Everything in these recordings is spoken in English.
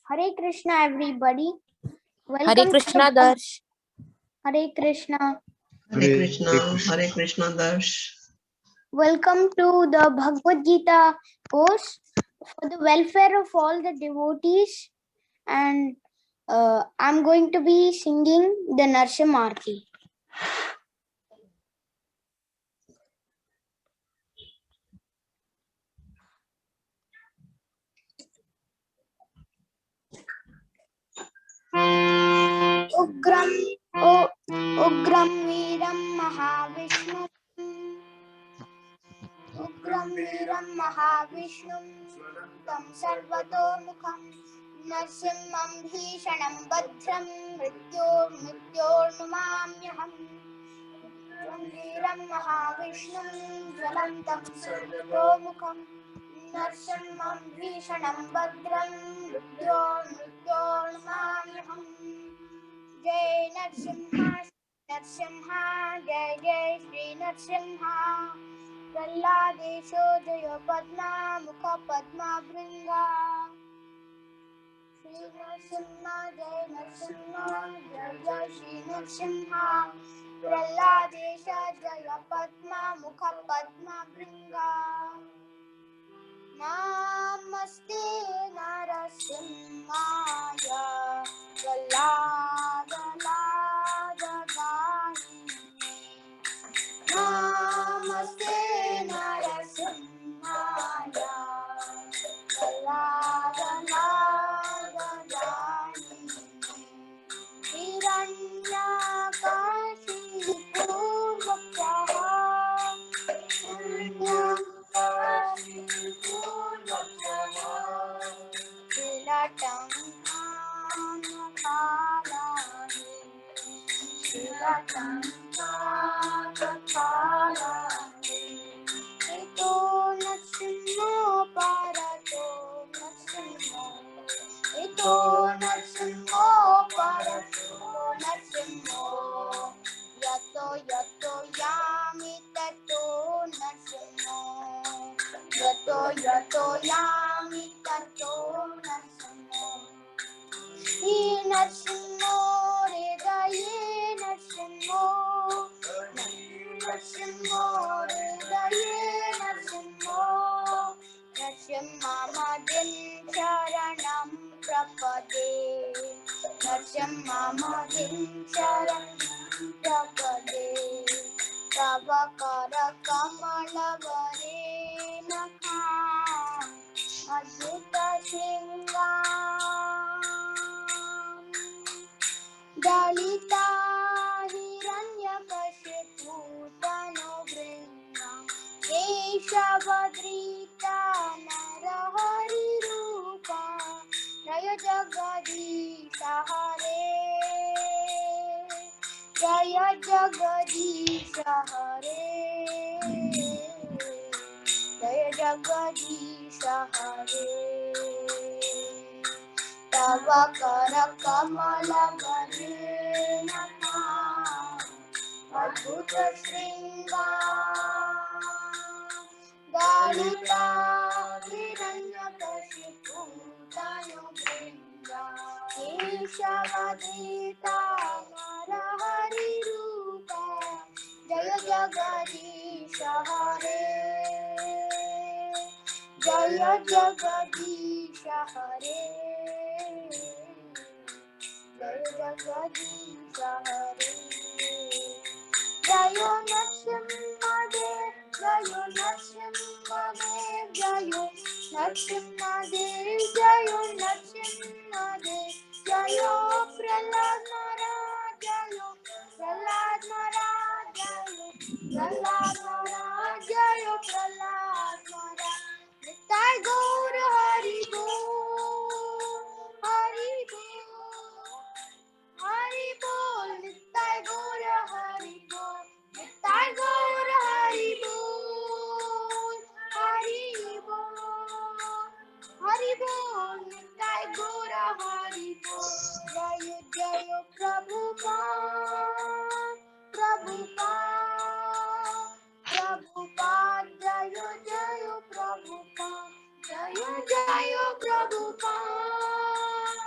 Hare Krishna, everybody. Hare Welcome Krishna, to the Darsh. Hare Krishna. Hare Krishna, Hare Krishna, Darsh. Welcome to the Bhagavad Gita course for the welfare of all the devotees, and I'm going to be singing the Narsimha-arti. Ugram Veeram Mahavishnu Ugram Veeram Mahavishnu Tam Sarvatomukham Narsimham Bhishanam Badram Mrityornumamyaham Ugram Veeram Mahavishnu Jwalantam Sarvatomukham Narsimham Bhishanam Badram Mrityornumamyaham Jai Narsimha, Narsimha, Jai Jai Shri Narsimha. Prahladesho Jaya Padma, Mukha Padma Bringa. Shri Narsimha, Jai Jai Shri Narsimha. Prahladesha Jaya Padma, Mukha Padma Bringa. Namaste Narasimhaya Namaste Narasimhaya Yato yato yami tato narsimho Yato yato yami tato narsimho He narsimho Hridaye narsimho Narsimho Hridaye narsimho Narsimhamadin sharanam prapade Narsimhamadin sharanam prapade Tava kara kamala vare nakha Adhita shringa Dalita hiranyakashipu tano bringa Keshavadrita narahari rupa Jaya Jagadisha Hare Jaya Jagadisha Hare Jaya Jagadisha Hare Tava kara kamala vare nakha Adbhuta shringa Dalita hiranyakashipu tano bringa Keshavadrita narahari rupa Jaya Jagadisha Hare Jaya Jagadisha Hare Jaya Jagadisha Hare Jayo Narsimhadev Jayo Narsimhadev Jayo Narsimhadev Jayo Narsimhadev Jayo Prahlad Maharaj Jayo Prahlad Maharaj Jayo Prahlad Maharaj Jayo Prahlad Maharaj Nitai Gaur Hari Bol Hari Bol Hari Bol Nitai Gaur Hari Bol Nitai Gaur Hari Bol Hari Bol Hari Bol Nitai Gaur Hari Bol Jaya Jaya Prabhupada Prabhupada Prabhupada Jaya Jaya Prabhupada Jaya Jaya Prabhupada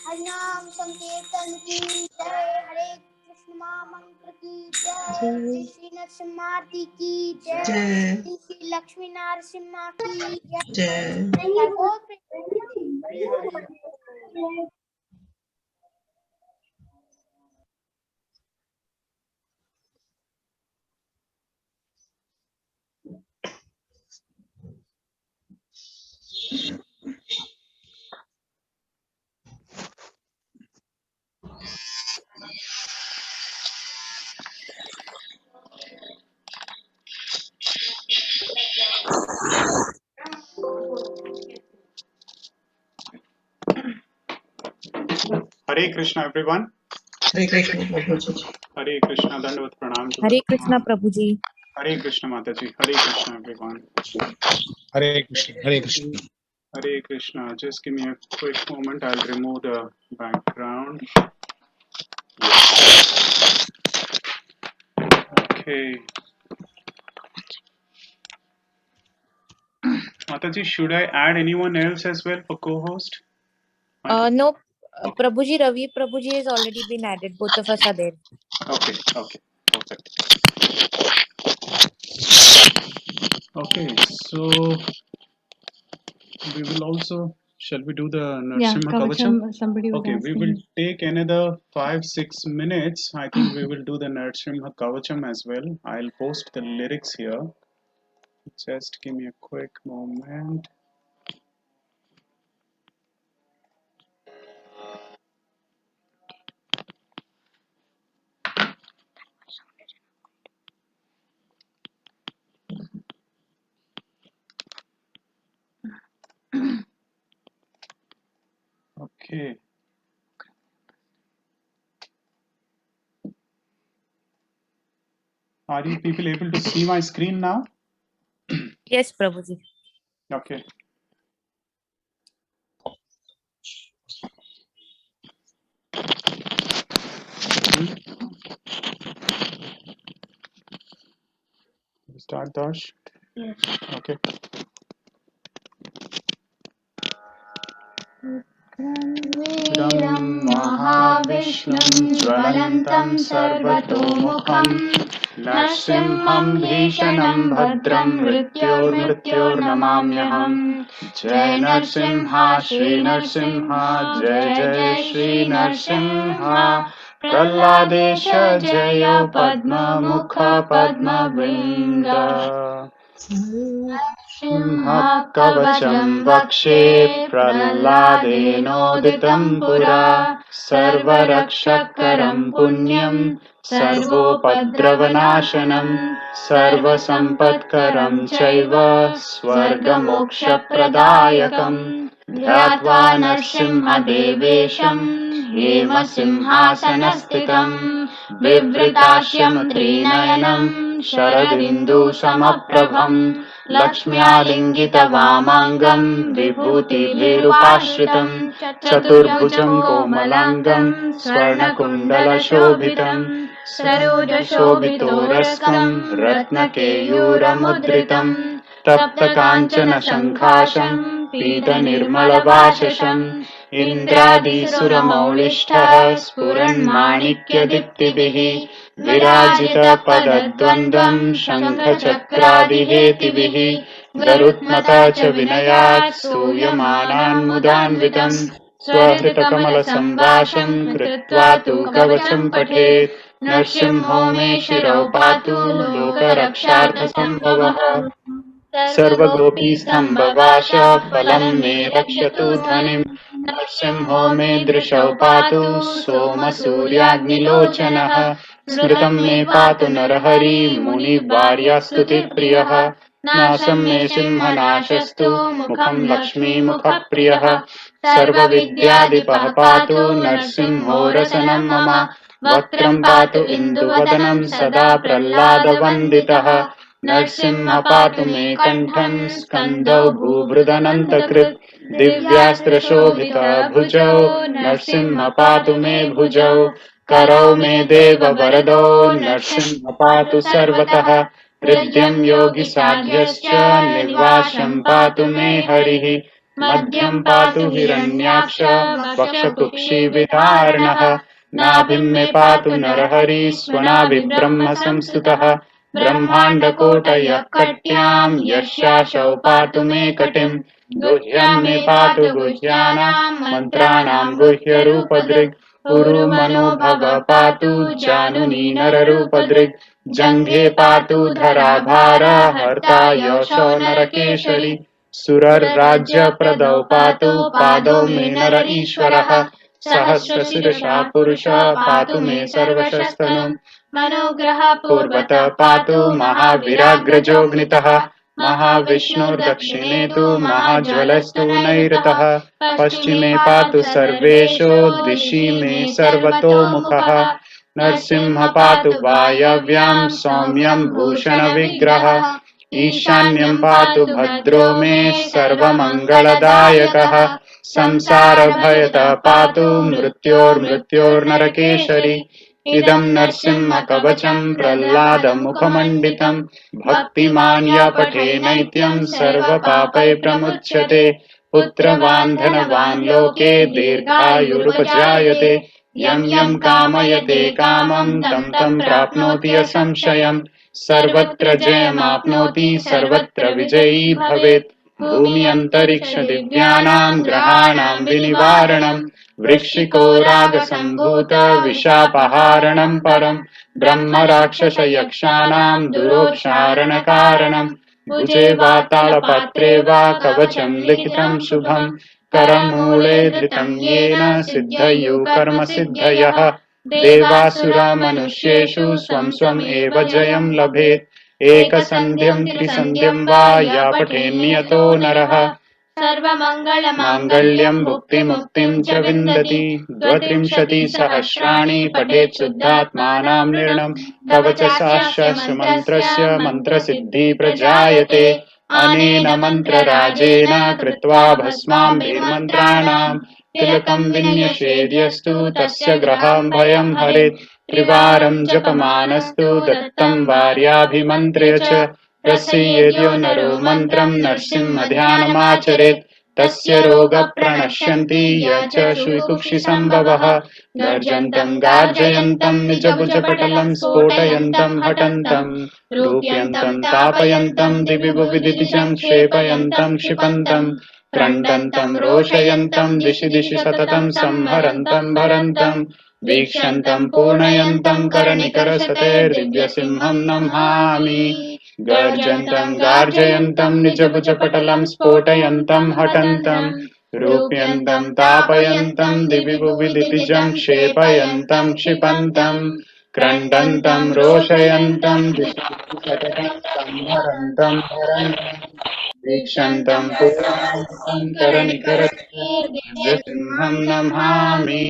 हरिनाम संकीर्तन की जय। हरे कृष्ण महामंत्र की जय। श्री श्री नरसिम्हाती की जय। श्री श्री लक्ष्मी नरसिम्हा की जय। Hare Krishna, everyone. Hare Krishna, Prabhuji. Hare Krishna, Dandavat Pranam. Hare Krishna, Prabhuji. Hare Krishna, Mataji. Hare Krishna, everyone. Hare Krishna. Hare Krishna. Hare Krishna. Just give me a quick moment. I'll remove the background. Okay. Mataji, should I add anyone else as well for co-host? No, Prabhuji, Ravi Prabhuji has already been added. Both of us are there. Okay, perfect. Okay, so we will also, shall we do the Narasimha Kavacham? Somebody was Okay, we asking. will take another 5-6 minutes. I think we will do the Narasimha Kavacham as well. I'll post the lyrics here. Just give me a quick moment. Okay. Are you people able to see my screen now? Yes, Prabhuji. Okay. Start, Dash. Yes. Okay. वीरं महाविष्णुं ज्वलन्तं सर्वतोमुखं नरसिंहं भीषणं भद्रं मृत्योर्नमाम्यहम्। जय नरसिंहा श्रीनरसिंहा जय जय श्रीनरसिंहा। प्रह्लादेश जय पद्ममुख पद्मवृन्द। कवचं वक्षे प्रह्लादेनोदितं पुरा सर्वरक्षकरं पुण्यं सर्वोपद्रवनाशनं सर्वसम्पत्करं चैव स्वर्गमोक्षप्रदायकम्। ध्यात्वा नरसिंहदेवेशं हेमसिंहासनस्थितं बिभ्रतास्यं त्रिनयनं शरदिन्दुसमप्रभम् लक्ष्म्यालिङ्गितवामाङ्गं विभूतिभिरुपाश्रितं चतुर्भुजं कोमलाङ्गं स्वर्णकुण्डलशोभितं सरोजशोभितोरस्कं रत्नकेयूरमुद्रितं तप्तकाञ्चनशङ्खाशं पीतनिर्मलभाषसम् इन्द्रादिसुरमौलिष्ठः स्फुरन्माणिक्यदीप्तिभिः विराजितपदद्वन्द्वं शङ्खचक्रादिहेतिभिः गरुत्मता च विनयात् स्तूयमानान्मुदान्वितं स्वहृतकमलसम्भाषं कृत्वा तु कवचं पठेत्। नरसिंहो मे शिरौ पातु लोकरक्षार्थसम्भवः सर्वगोपीस्तम्भवाश फलं मे रक्षतु ध्वनिम्। नरसिंहो मे दृशौ पातु सोमसूर्याग्निलोचनः स्मृतं मे पातु नरहरि मुनिवार्यास्तुतिप्रियः। नासं मे सिंहनाशस्तु मुखं लक्ष्मीमुखप्रियः सर्वविद्याधिपः पातु नरसिंहो रसनं मम वक्त्रं पातु इन्दुवदनं सदा प्रह्लादवन्दितः। नरसिंह पातु मे कण्ठं स्कन्दौ भूभृदनन्तकृत् दिव्यास्त्रशोभितभुजौ नरसिंह पातु मे भुजौ करौ मे देववरदौ नरसिंह पातु सर्वतः हृद्यं योगिसाध्यश्च निर्वाशं पातु मे हरिः मध्यं पातु हिरण्याक्ष वक्षकुक्षिविदार्णः नाभिं मे पातु नरहरिः स्वनाभिब्रह्म संस्तुतः ब्रह्माण्डकोटयः कट्यां यस्यासौ पातु मे कटिम् गुह्यं मे पातु गुह्यानां मन्त्राणां गुह्यरूपदृक् पुरु मनोभव पातु जानुनी नररूपदृक् जङ्घे पातु धराभार हर्ता यशो नरकेशरी सुरर्राज्यप्रदौ पातु पादौ मे नर ईश्वरः सहस्रशिरसा पुरुषः पातु मे सर्वशस्तनु मनोग्रह पूर्वतः पातु महावीराग्रजोऽग्नितः महाविष्णुर्दक्षिणे तु महाज्वलस्तु नैऋतः पश्चिमे पातु सर्वेषु दिशि मे सर्वतोमुखः नरसिंह पातु वायव्यां सौम्यं भूषणविग्रहः ईशान्यं पातु भद्रो मे सर्वमङ्गलदायकः संसारभयतः पातु मृत्योर्नरकेशरी इदं नरसिंहकवचं प्रह्लादमुखमण्डितं भक्तिमान् य पठेन्नित्यं सर्वपापैः प्रमुच्यते पुत्रवान् धनवान् लोके दीर्घायुरुपजायते यं यं कामयते कामं तं तं प्राप्नोति असंशयम् सर्वत्र जयमाप्नोति सर्वत्र विजयी भवेत् भूमि अंतरिक्ष दिव्यानां ग्रहाणां विनिवारणं वृश्चिको रागसम्भूत विशापहारणं परं ब्रह्म राक्षस यक्षाणां दुरोपचारणकारणं भुजे वा तालपत्रे वा कवचं लिखितं शुभं करमूले धृतं येन सिद्धयु कर्म सिद्धयः देवासुरा मनुष्येषु स्वं स्वं एव जयं लभेत् एकसन्ध्यं त्रिसन्ध्यं वा या पठेन्नियतो नरः सर्वमङ्गलमाङ्गल्यं भुक्तिमुक्तिं च विन्दति 32 पठेत् शुद्धात्मानां निर्णं कवचसास्य मन्त्रस्य मन्त्रसिद्धि प्रजायते अनेन मन्त्रराजेन कृत्वा भस्मां वीर्मन्त्राणां तिलकं विन्यसेद्यस्तु तस्य ग्रहं भयं हरेत् त्रिवारं जपमानस्तु दत्तं वार्याभिमन्त्र्य च प्रसीद्यो नरो मन्त्रं नरसिंहध्यानमाचरेत् तस्य रोगप्रणश्यन्ति य च श्रीकुक्षिसम्भवः गर्जन्तं गार्जयन्तं निजभुजपटलं स्फोटयन्तं हठन्तं रूप्यन्तं तापयन्तं दिवि भुवि दितिजं क्षेपयन्तं क्षिपन्तं क्रन्दन्तं रोषयन्तं दिशि दिशि सततं संहरन्तं भरन्तं वीक्षन्तं पूर्णयन्तं करनिकरसतैर्दिव्यसिंहं नमामि गर्जन्तं गार्जयन्तं निजभुजपटलं स्फोटयन्तं हठन्तं रूप्यन्तं तापयन्तं दिवि भुवि दितिजं क्षेपयन्तं क्षिपन्तं क्रन्दन्तं रोषयन्तं सततं संहरन्तं भरन्तं वीक्षन्तं पूर्णयन्तं करनिकरसिंहं नमामि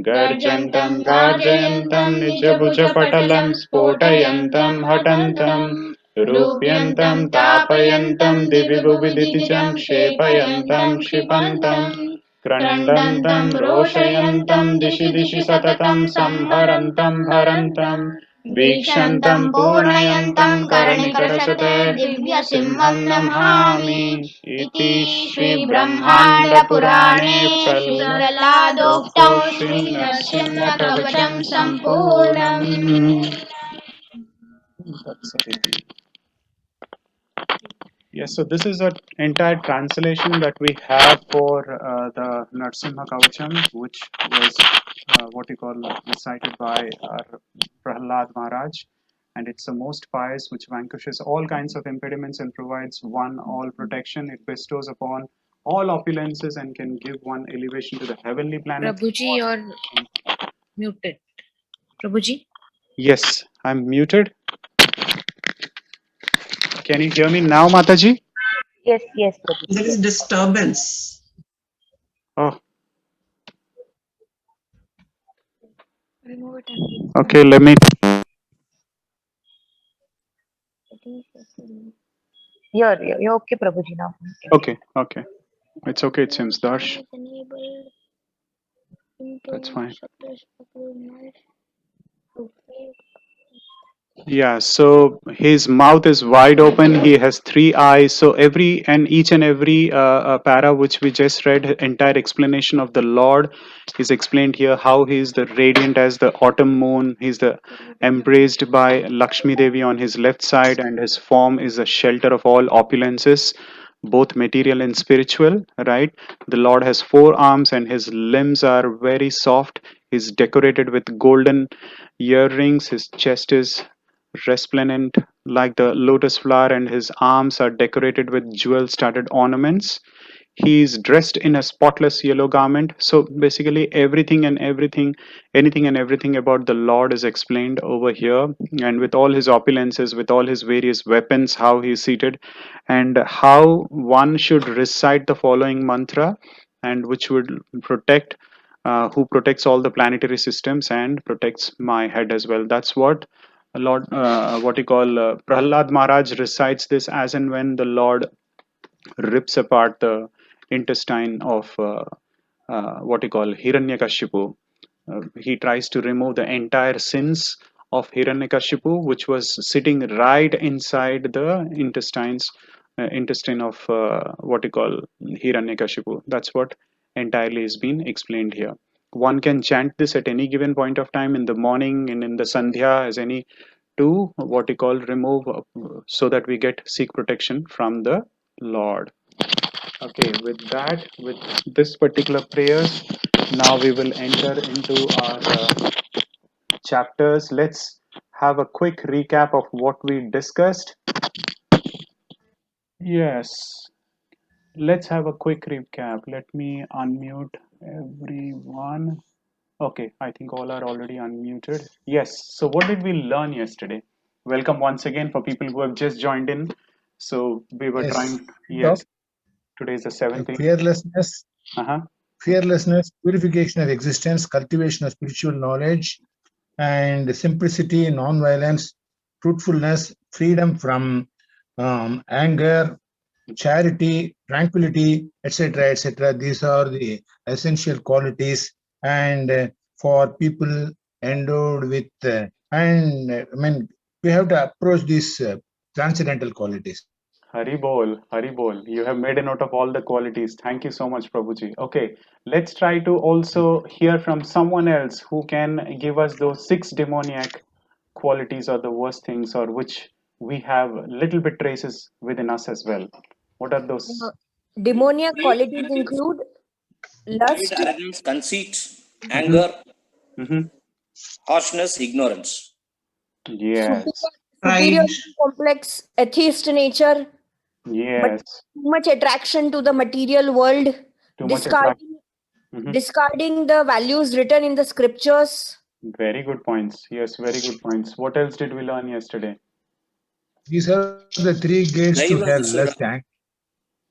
गर्जन्तं गार्जयन्तं निजभुजपटलं स्फोटयन्तं हठन्तं रूप्यन्तं तापयन्तं दिवि भुवि दितिजं क्षेपयन्तं क्षिपन्तं क्रन्दन्तं रोषयन्तं दिशि दिशि सततं संहरन्तं भरन्तं वीक्षन्तं पूर्णयन्तं करनिकरसतैर्दिव्यसिंहं नमामि इति श्रीब्रह्माण्डपुराणे प्रह्लादोक्तौ श्रीनरसिंहकवचं सम्पूर्णम्। Yes, so this is an entire translation that we have for the Narasimha Kavacham, which was what you call recited by our Prahlad Maharaj, and it's the most pious, which vanquishes all kinds of impediments and provides one all protection. It bestows upon all opulences and can give one elevation to the heavenly planet. Prabhuji, you're muted. Prabhuji? Yes, I'm muted. Can you hear me now, Mataji? Yes, yes, Prabhuji. There is disturbance. Oh. Okay, let me. You're okay, Prabhuji, now. Okay, okay. It's okay, it seems, Darsh. That's fine. Yeah, so his mouth is wide open. He has three eyes. So each and every para which we just read, entire explanation of the Lord is explained here. How he is the radiant as the autumn moon. He's the embraced by Lakshmi Devi on his left side, and his form is a shelter of all opulences, both material and spiritual. Right? The Lord has four arms, and his limbs are very soft. He's decorated with golden earrings. His chest is resplendent like the lotus flower, and his arms are decorated with jewel studded ornaments. He is dressed in a spotless yellow garment. So basically, anything and everything about the Lord is explained over here, and with all his opulences, with all his various weapons, how he is seated, and how one should recite the following mantra, and which would protect. Who protects all the planetary systems and protects my head as well. That's what Lord, what you call Prahlad Maharaj recites this as and when the Lord rips apart the intestine of what you call Hiranyakashipu. He tries to remove the entire sins of Hiranyakashipu, which was sitting right inside the intestine of what you call Hiranyakashipu. That's what entirely is being explained here. One can chant this at any given point of time in the morning and in the sandhya as any to what you call remove so that we get seek protection from the Lord. Okay, with that, with this particular prayers, now we will enter into our chapters. Let's have a quick recap of what we discussed. Yes, let's have a quick recap. Let me unmute everyone. Okay, I think all are already unmuted. Yes, so what did we learn yesterday? Welcome once again for people who have just joined in. So we were Yes. trying, yes, today is the 7th. Fearlessness, Uh-huh. fearlessness, purification of existence, cultivation of spiritual knowledge, and simplicity, non-violence, truthfulness, freedom from anger, charity, tranquility, etc., etc. These are the essential qualities, and for people endowed with, I mean, we have to approach these transcendental qualities. Hari bol, Hari bol. You have made a note of all the qualities. Thank you so much, Prabhuji. Okay, let's try to also hear from someone else who can give us those 6 demoniac qualities or the worst things or which we have little bit traces within us as well. What are those? Demoniac qualities include Greed, lust, arrogance, conceit, Mm-hmm. anger, Mm-hmm. harshness, ignorance. Yes. superior Pride. complex, atheist nature, but Yes. too much attraction to the material world, Too much attract. discarding, Mm-hmm. discarding the values written in the scriptures, Very good points. Yes, very good points. What else did we learn yesterday? These are the three gates to Daiva, hell. Asura.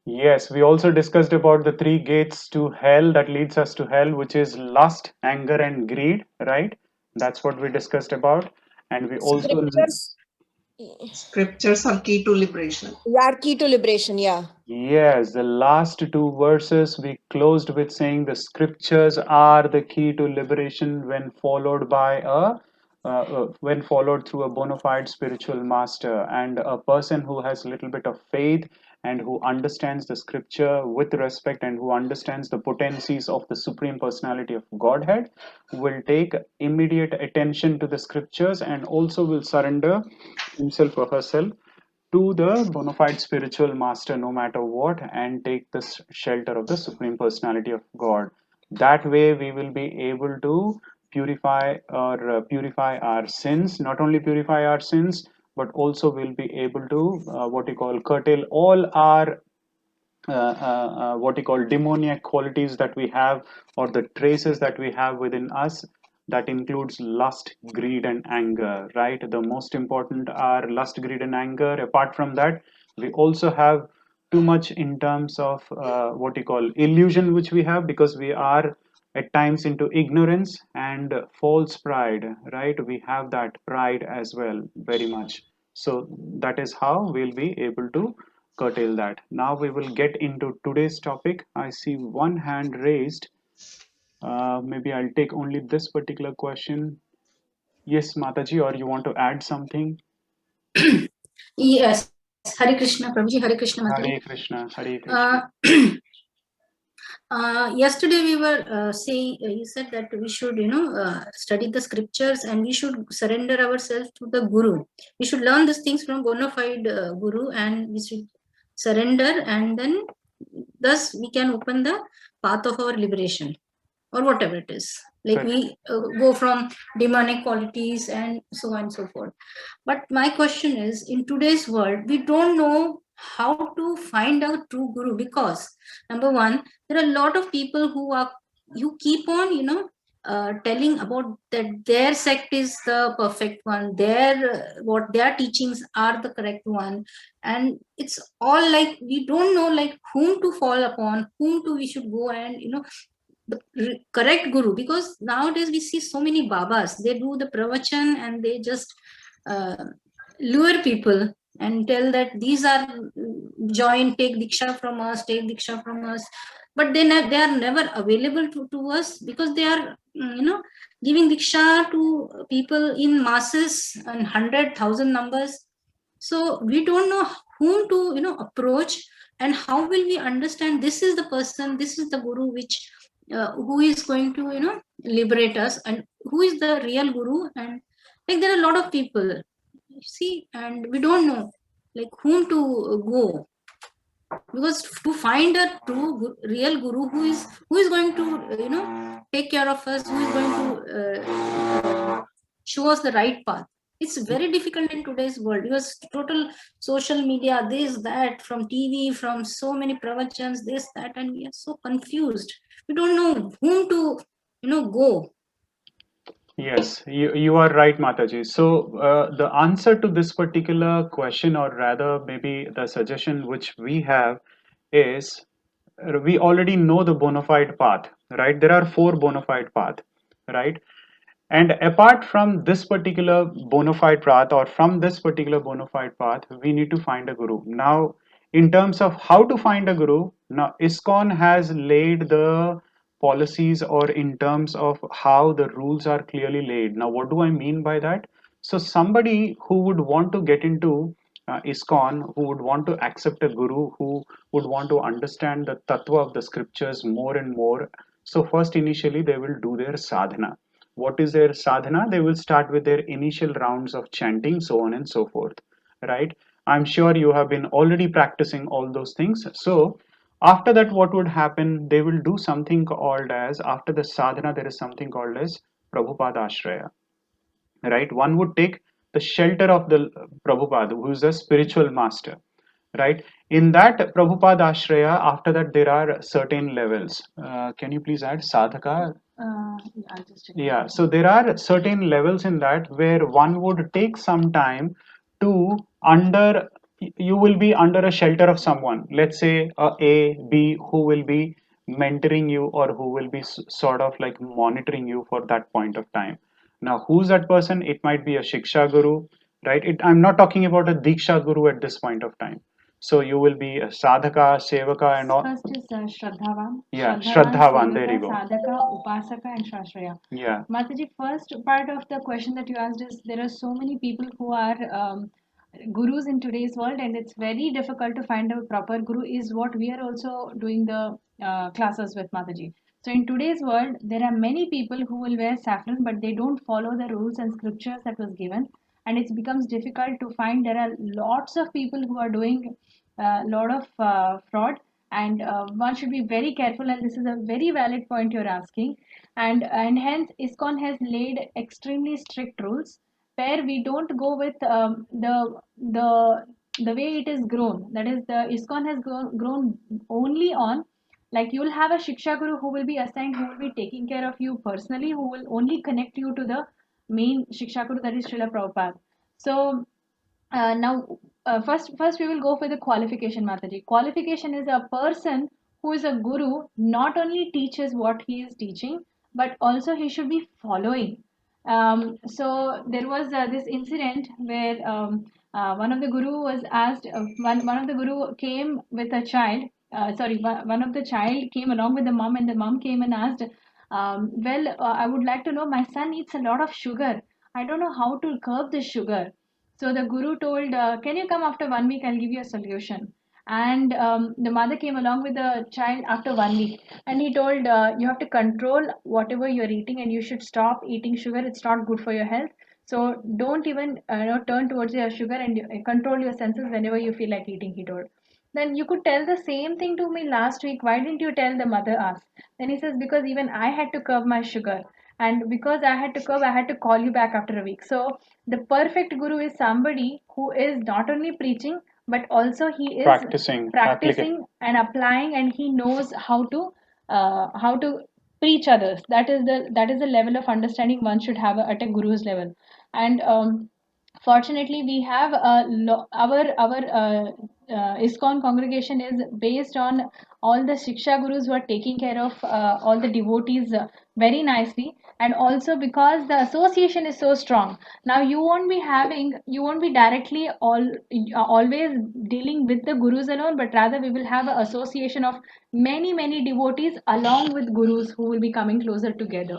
Yes, we also discussed about the 3 gates to hell that leads us to hell, which is lust, anger, and greed, right? That's what we discussed about. And we also, scriptures, Scriptures are key to liberation. are key to liberation. Yeah. yes, the last 2 verses we closed with saying the scriptures are the key to liberation when followed by when followed through a bona fide spiritual master and a person who has a little bit of faith and who understands the scripture with respect and who understands the potencies of the supreme personality of Godhead will take immediate attention to the scriptures and also will surrender himself or herself to the bona fide spiritual master no matter what and take the shelter of the supreme personality of God. That way we will be able to purify our sins, not only purify our sins but also will be able to what you call curtail all our what you call demoniac qualities that we have or the traces that we have within us. That includes lust, greed, and anger, right? The most important are lust, greed, and anger. Apart from that, we also have too much in terms of what you call illusion, which we have because we are at times into ignorance and false pride, right? We have that pride as well, very much. So that is how we'll be able to curtail that. Now we will get into today's topic. I see one hand raised. Maybe I'll take only this particular question. Yes, Mataji, or you want to add something? Yes, Hare Krishna, Prabhuji, Hare Krishna, Mataji. Hare Krishna, Hare Krishna. Yesterday we were saying, you said that we should, study the scriptures and we should surrender ourselves to the Guru. We should learn these things from bona fide Guru, and we should surrender, and then thus we can open the path of our liberation, or whatever it is. Like we go from demonic qualities and so on and so forth. But my question is, in today's world, we don't know how to find our true Guru, because number one, there are a lot of people who keep on, telling about that their sect is the perfect one, what their teachings are the correct one, and it's all like we don't know like whom to fall upon, whom to we should go, and the correct Guru. Because nowadays we see so many Babas, they do the pravachan and they just lure people and tell that these are join, take diksha from us, take diksha from us, but they are never available to us, because they are giving diksha to people in masses and 100,000 numbers. So we don't know whom to approach, and how will we understand this is the person, this is the Guru which who is going to liberate us, and who is the real Guru. And like there are a lot of people, you see, and we don't know like whom to go, because to find a true real Guru who is going to take care of us, who is going to show us the right path, it's very difficult in today's world, because total social media, this, that, from TV, from so many pravachans, this, that, and we are so confused. We don't know whom to go. Yes, you are right, Mataji. So the answer to this particular question, or rather maybe the suggestion which we have, is we already know the bona fide path, right? There are 4 bona fide path, right? And apart from this particular bona fide path, or from this particular bona fide path, we need to find a Guru. Now, in terms of how to find a Guru, now ISKCON has laid the policies, or in terms of how the rules are clearly laid. Now, what do I mean by that? So somebody who would want to get into ISKCON, who would want to accept a Guru, who would want to understand the tattva of the scriptures more and more, so first initially they will do their sadhana. What is their sadhana? They will start with their initial rounds of chanting, so on and so forth, right? I'm sure you have been already practicing all those things. So after that, what would happen? They will do something called as, after the sadhana, there is something called as Prabhupada Ashraya, right? One would take the shelter of the Prabhupada, who is a spiritual master, right? In that Prabhupada Ashraya, after that, there are certain levels. Can you please add sadhaka? I'll just check. Yeah, so there are certain levels in that where one would take some time to under, you will be under a shelter of someone, let's say a B, who will be mentoring you, or who will be sort of like monitoring you for that point of time. Now, who's that person? It might be a Shiksha Guru, right? I'm not talking about a Diksha Guru at this point of time. So you will be a sadhaka, sevaka, and all. First is Shraddhavan. Yeah, Shraddhavan, Sevaka, there you go. Sadhaka, Upasaka, and Shashraya. Yeah. Mataji, first part of the question that you asked is there are so many people who are gurus in today's world, and it's very difficult to find a proper guru, is what we are also doing the classes with, Mataji. So in today's world, there are many people who will wear saffron, but they don't follow the rules and scriptures that was given, and it becomes difficult to find. There are lots of people who are doing a lot of fraud, and one should be very careful, and this is a very valid point you're asking, and hence ISKCON has laid extremely strict rules where we don't go with the way it is grown. That is, the ISKCON has grown only on, like, you will have a Shiksha Guru who will be assigned, who will be taking care of you personally, who will only connect you to the main Shiksha Guru, that is Srila Prabhupada. So now, first we will go for the qualification, Mataji. Qualification is a person who is a guru, not only teaches what he is teaching, but also he should be following. So there was this incident where one of the guru was asked, one of the guru came with a child, one of the child came along with the mom, and the mom came and asked, I would like to know, my son eats a lot of sugar. I don't know how to curb this sugar. So the guru told, can you come after 1 week? I'll give you a solution. And the mother came along with the child after 1 week, and he told, you have to control whatever you're eating, and you should stop eating sugar. It's not good for your health. So don't even turn towards your sugar, and control your senses whenever you feel like eating, he told. Then you could tell the same thing to me last week. Why didn't you tell? The mother asked. Then he says, because even I had to curb my sugar. And because I had to curb, I had to call you back after a week. So the perfect guru is somebody who is not only preaching, but also he is practicing and applying, and he knows how to preach others. That is the level of understanding one should have at a guru's level. And fortunately, we have our ISKCON congregation is based on all the Shiksha Gurus who are taking care of all the devotees very nicely, and also because the association is so strong. Now you won't be directly always dealing with the gurus alone, but rather we will have an association of many devotees along with gurus who will be coming closer together.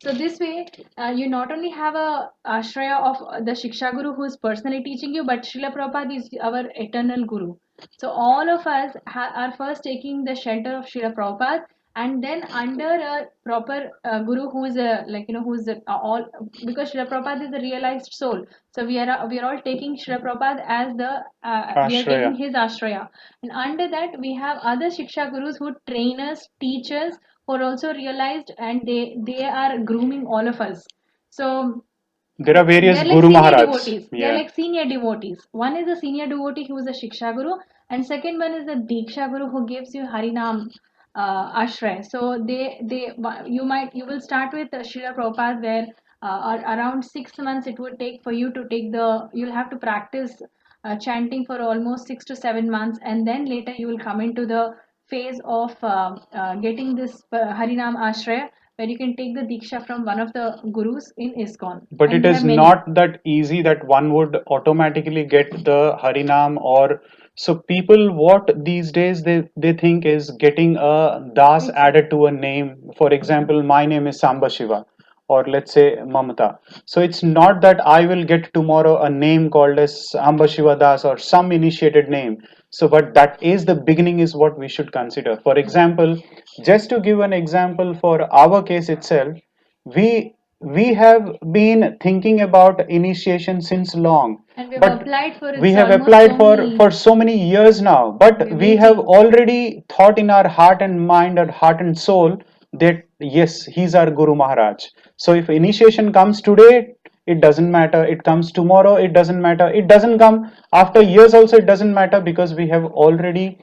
So this way, you not only have a ashraya of the Shiksha Guru who is personally teaching you, but Srila Prabhupada is our eternal Guru. So all of us are first taking the shelter of Srila Prabhupada, and then under a proper Guru who is all, because Srila Prabhupada is a realized soul. So we are all taking Srila Prabhupada as the we are taking his ashraya, and under that we have other Shiksha Gurus who train us, teach us, who are also realized, and they are grooming all of us. So there are various they're like Guru senior Maharaj. devotees. They're like senior devotees. One is a senior devotee who is a Shiksha Guru, and second one is the Diksha Guru who gives you Harinam Ashray. So you will start with Srila Prabhupada, where around 6 months it would take for you to take you'll have to practice chanting for almost 6 to 7 months, and then later you will come into the phase of getting this Harinam Ashray, where you can take the Diksha from one of the gurus in ISKCON. But And it we is have many. not that easy that one would automatically get the Harinam. Or so people, what these days they think is getting a Das added to a name. For example, my name is Samba Shiva, or let's say Mamata. So it's not that I will get tomorrow a name called as Samba Shiva Das or some initiated name. So but that is the beginning, is what we should consider. For example, just to give an example for our case itself, we have been thinking about initiation since long, And we have but applied for it. we have almost applied so for many- for so many years now, but We're we have waiting. already thought in our heart and mind and heart and soul that yes, he's our Guru Maharaj. So if initiation comes today, it doesn't matter. It comes tomorrow, it doesn't matter. It doesn't come after years also, it doesn't matter, because we have already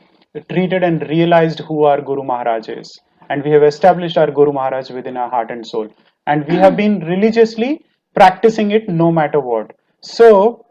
treated and realized who our Guru Maharaj is, and we have established our Guru Maharaj within our heart and soul, and we have been religiously practicing it no matter what. So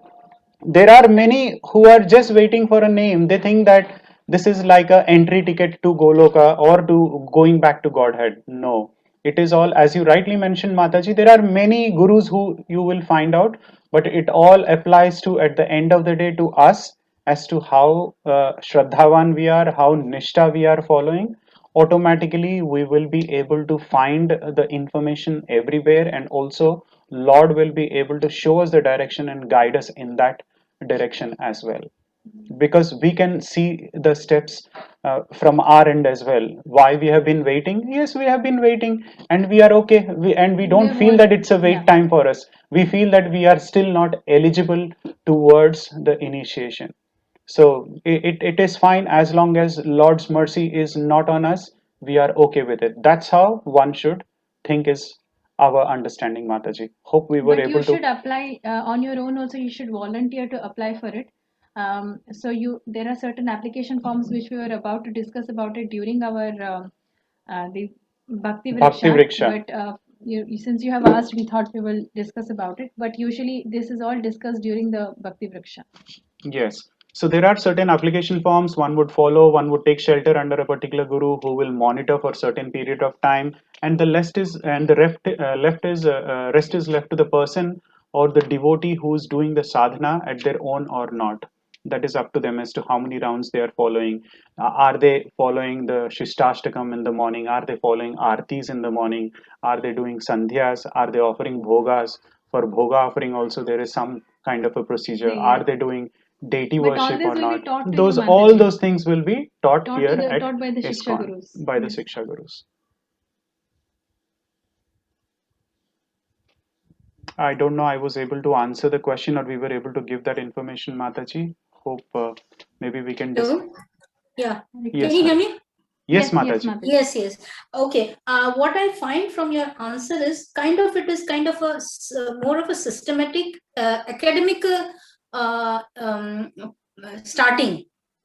there are many who are just waiting for a name. They think that this is like a entry ticket to Goloka or to going back to Godhead. No, it is all, as you rightly mentioned, Mataji, there are many gurus who you will find out, but it all applies to, at the end of the day, to us, as to how Shraddhavan we are, how Nishtha we are following. Automatically we will be able to find the information everywhere, and also Lord will be able to show us the direction and guide us in that direction as well, because we can see the steps from our end as well. Why we have been waiting? Yes, we have been waiting, and we are okay. We don't feel that it's a wait time for us. We feel that we are still not eligible towards the initiation. So it is fine, as long as Lord's mercy is not on us, we are okay with it. That's how one should think, is our understanding, Mataji. Hope we were But able you should to. apply on your own also. You should volunteer to apply for it. So there are certain application forms which we were about to discuss about it during our the Bhakti Bhakti Vriksha. Vriksha. But since you have asked, we thought we will discuss about it. But usually this is all discussed during the Bhakti Vriksha. Yes. So there are certain application forms one would follow. One would take shelter under a particular guru who will monitor for certain period of time, and the rest is left to the person or the devotee who is doing the sadhana at their own or not. That is up to them as to how many rounds they are following. Are they following the Shishtastakam in the morning? Are they following Artis in the morning? Are they doing Sandhyas? Are they offering Bhogas? For bhoga offering also there is some kind of a procedure. Yeah, Are yeah. they doing deity But all worship this or will be not? taught to you, Those all Mataji. those things will be taught Taught here to at taught by the Shiksha ISKCON Gurus. by the Yes. Shiksha Gurus. I don't know I was able to answer the question or we were able to give that information, Mataji. Hope maybe we can discuss. Hello? Yeah. Yes, Can you hear sir. me? Yes, Yes, Mataji. Mataji. Yes, yes. Okay. What I find from your answer is kind of it is kind of a more of a systematic academic starting.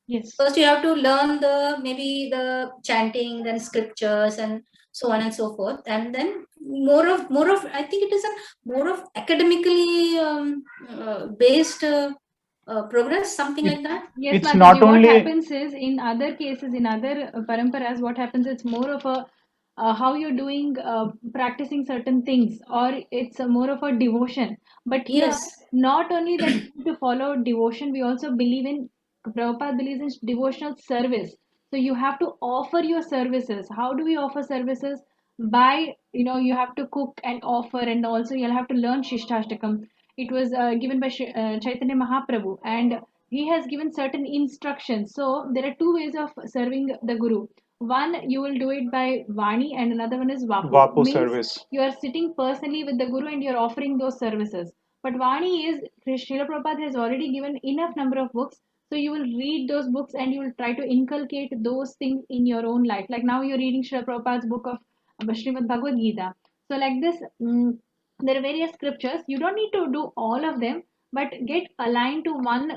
Yes. First, you have to learn maybe the chanting, then scriptures, and so on and so forth, and then more of. I think it is a more of academically based progress, something It- like that. Yes, It's Mataji. not What only happens is in other cases, in other paramparas, what happens? It's more of a how you're doing, practicing certain things, or it's a more of a devotion. But here, Yes. not only that we need to follow devotion, we also believe in Prabhupada believes in devotional service. So you have to offer your services. How do we offer services? By you have to cook and offer, and also you'll have to learn Shishtashtakam. It was given by Chaitanya Mahaprabhu, and he has given certain instructions. So there are two ways of serving the Guru. One, you will do it by Vani, and another one is Vapu. Vapu Means service. you are sitting personally with the Guru and you're offering those services. But Vani is, Srila Prabhupada has already given enough number of books. So you will read those books and you will try to inculcate those things in your own life. Like now you're reading Srila Prabhupada's book of Srimad Bhagavad Gita. So like this, there are various scriptures. You don't need to do all of them, but get aligned to one,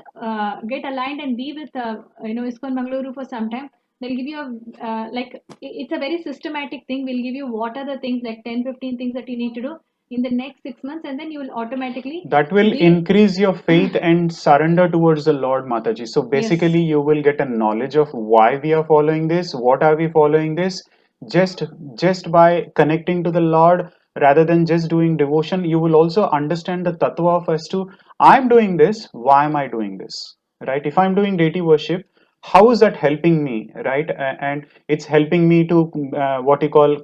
get aligned and be with, ISKCON Mangaluru for some time. They'll give you a, it's a very systematic thing. We'll give you what are the things, like 10, 15 things that you need to do in the next 6 months, and then you will automatically That will be, increase your faith and surrender towards the Lord, Mataji. So basically, yes, you will get a knowledge of why we are following this, what are we following this. Just just by connecting to the Lord, rather than just doing devotion, you will also understand the tattva of as to I'm doing this, why am I doing this? Right? If I'm doing deity worship, how is that helping me? Right? And it's helping me to what you call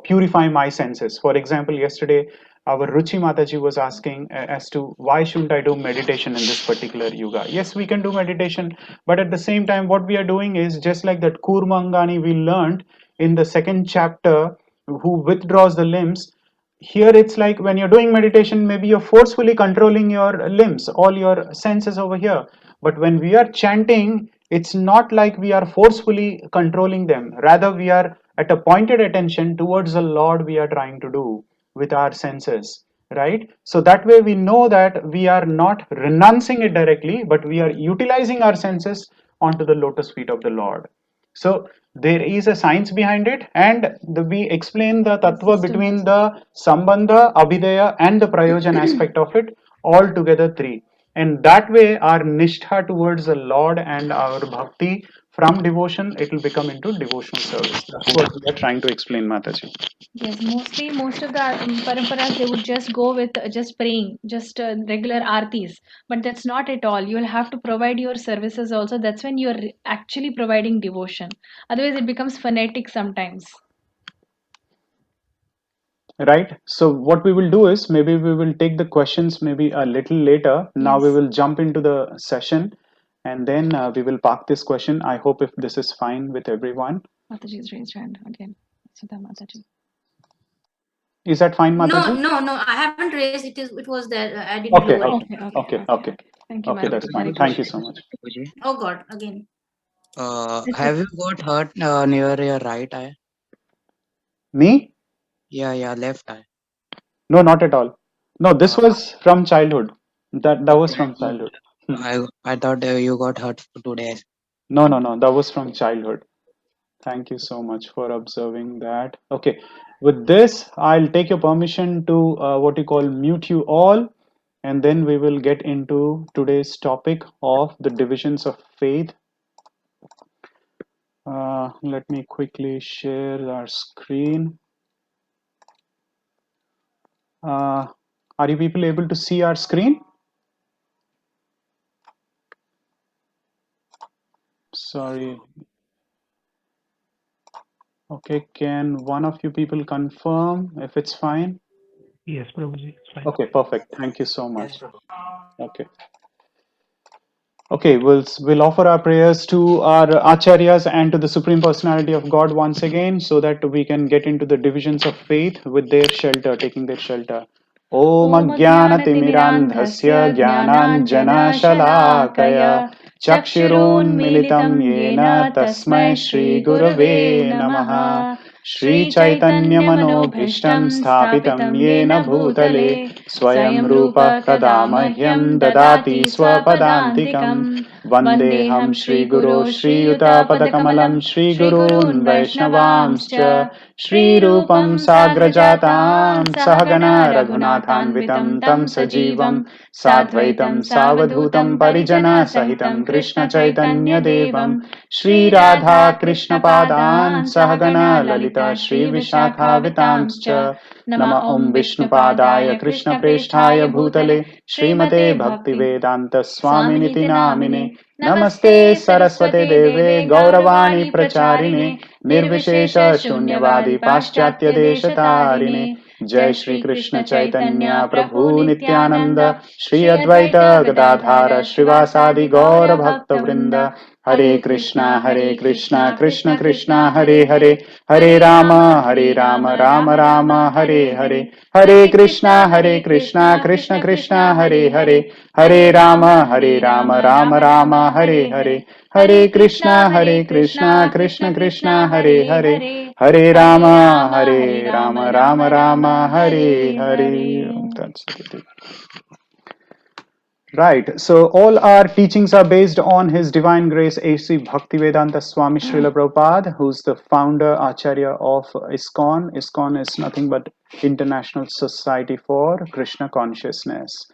purify my senses. For example, yesterday our Ruchi Mataji was asking as to why shouldn't I do meditation in this particular yoga? Yes, we can do meditation, but at the same time, what we are doing is just like that Kurmangani we learned in the second chapter, who withdraws the limbs. Here it's like when you're doing meditation, maybe you're forcefully controlling your limbs, all your senses over here. But when we are chanting, it's not like we are forcefully controlling them. Rather, we are at a pointed attention towards the Lord we are trying to do with our senses, right? So that way we know that we are not renouncing it directly, but we are utilizing our senses onto the lotus feet of the Lord. So there is a science behind it, and we explain the tattva between the sambandha, abhidaya, and the prayojan aspect of it, all together three. And that way, our nishtha towards the Lord and our bhakti from devotion, it will become into devotional service. That's what we are trying to explain, Mataji. yes. Mostly, most of the paramparas, they would just go with just praying, just regular artis. But that's not at all. You'll have to provide your services also. That's when you're actually providing devotion. Otherwise, it becomes fanatic sometimes. Right. So what we will do is maybe we will take the questions maybe a little later. Now we Yes. will jump into the session, and then we will park this question. I hope if this is fine with everyone. Mataji's raised hand again. Sudha Mataji. Is that fine, No, Mataji? no. I haven't raised it. It was there. I didn't Okay, lower it. okay, Okay. okay. Thank you, Okay, that's Mataji. fine. Hare Thank you Krishna. so much. Prabhuji. Oh God, again. It's Have okay. you got hurt near your right eye? Me? Yeah, left eye. No, not at all. No, this Uh, was from childhood. That was from no, childhood. Hmm. I thought you got hurt today. No, no, no. That was from childhood. Thank you so much for observing that. Okay, with this, I'll take your permission to what you call mute you all, and then we will get into today's topic of the divisions of faith. Let me quickly share our screen. Are you people able to see our screen? Sorry. Okay, can one of you people confirm if it's fine? Yes, Prabhuji, it's fine. Okay, perfect. Thank you so much. Okay. Okay, we'll offer our prayers to our acharyas and to the Supreme Personality of God once again, so that we can get into the divisions of faith with their shelter, taking their shelter. Om Om Ajnanatimidandhasya अज्ञानतिमिरान्धस्य Jnananjanashalakaya ज्ञानाञ्जनशलाकया Chakshirunmilitam चक्षुरुन्मीलितं Yena yen Tasmai तस्मै Shri Gurave नमः Namaha Shri Chaitanya श्रीचैतन्यमनोभीष्टं Manobhishtam Sthapitam स्थापितं येन Yena भूतले Bhutale Swayam स्वयं रूप Rupa कदा Kada मह्यं Mahyam ददाति Dadati स्वपदान्तिकं Swapadantikam वन्देऽहं Vandeham Shri Guru श्रीगुरो Shri Yuta श्रीयुतापदकमलं Padakamalam Shri Gurun श्रीगुरून् Vaishnavamscha वैष्णवांश्च Shri Rupam साग्रजातां Sagrajatam सहगना Sahagana रघुनाथान्वितं Raghunathanvitam Tam तं सजीवं Sajivam Sadvaitam Savadhutam Parijana Sahitam Krishna Chaitanya Devam Shri Radha Krishna Padan Sahagana Lalita Shri Vishakhavitamscha Nama Om Vishnu Padaya Krishna Presthaya Bhutale Srimate Bhaktivedanta Swaminiti Namine Namaste Saraswate Deve Gauravani Pracharine Nirvishesha Shunyavadi Paschatya Deshatarine Jai Shri Krishna Chaitanya Prabhu Nityananda Shri Advaita Gadadhara Srivasadi Gaura Bhakta Vrinda Hare Krishna Krishna Krishna Hare Hare Hare Rama Rama Rama Hare Hare Hare Krishna Krishna Krishna Hare Hare Hare Rama Rama Rama Hare Hare Hare Krishna Krishna Krishna Hare Hare Hare Rama Rama Rama Hare Hare. That's it. Right. So all our teachings are based on His Divine Grace A.C. Bhaktivedanta Swami Srila Prabhupada, who's the founder Acharya of ISKCON. ISKCON is nothing but International Society for Krishna Consciousness.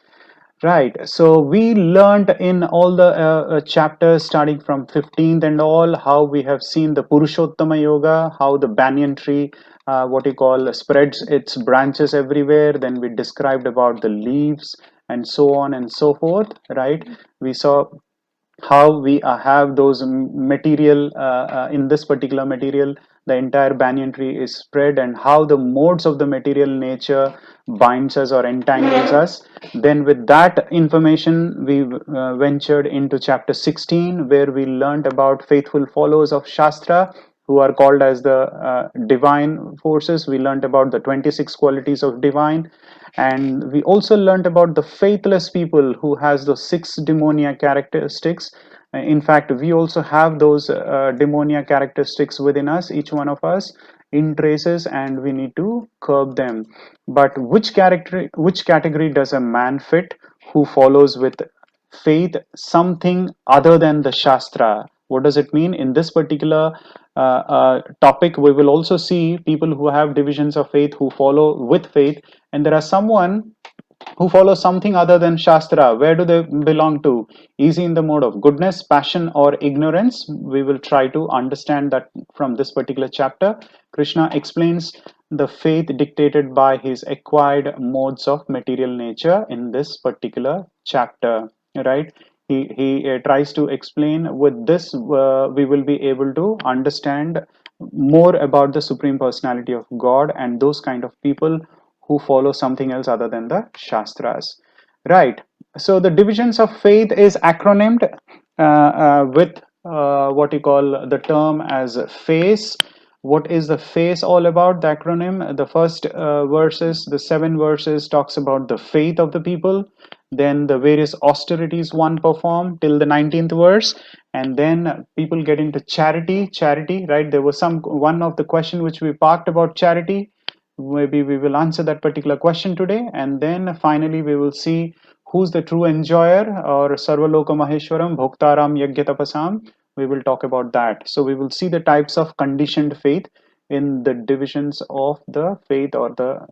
Right. So we learned in all the chapters starting from 15th and all how we have seen the Purushottama Yoga, how the banyan tree, what you call, spreads its branches everywhere. Then we described about the leaves and so on and so forth. Right. We saw how we have those material in this particular material the entire banyan tree is spread, and how the modes of the material nature binds us or entangles us. Then with that information we ventured into chapter 16, where we learned about faithful followers of Shastra who are called as the divine forces. We learned about the 26 qualities of divine, and we also learned about the faithless people who has those 6 demoniac characteristics. In fact, we also have those demoniac characteristics within us, each one of us, in traces, and we need to curb them. But which category does a man fit who follows with faith something other than the Shastra? What does it mean? In this particular topic, we will also see people who have divisions of faith, who follow with faith, and there are someone who follow something other than Shastra. Where do they belong to? Is he in the mode of goodness, passion, or ignorance? We will try to understand that from this particular chapter. Krishna explains the faith dictated by his acquired modes of material nature in this particular chapter, right? He tries to explain. With this we will be able to understand more about the Supreme Personality of God and those kind of people who follow something else other than the Shastras. Right. So the divisions of faith is acronymed with what you call the term as face. What is the face all about? The acronym, the first verses, the 7 verses talks about the faith of the people, then the various austerities one perform till the 19th verse, and then people get into charity, right? There was one of the question which we parked about charity. Maybe we will answer that particular question today, and then finally we will see who's the true enjoyer, or Sarvaloka Maheshwaram Bhoktaram Yagyatapasam. We will talk about that. So we will see the types of conditioned faith in the divisions of the faith, or the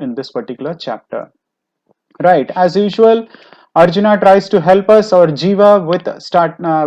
in this particular chapter. Right, as usual, Arjuna tries to help us, or Jiva,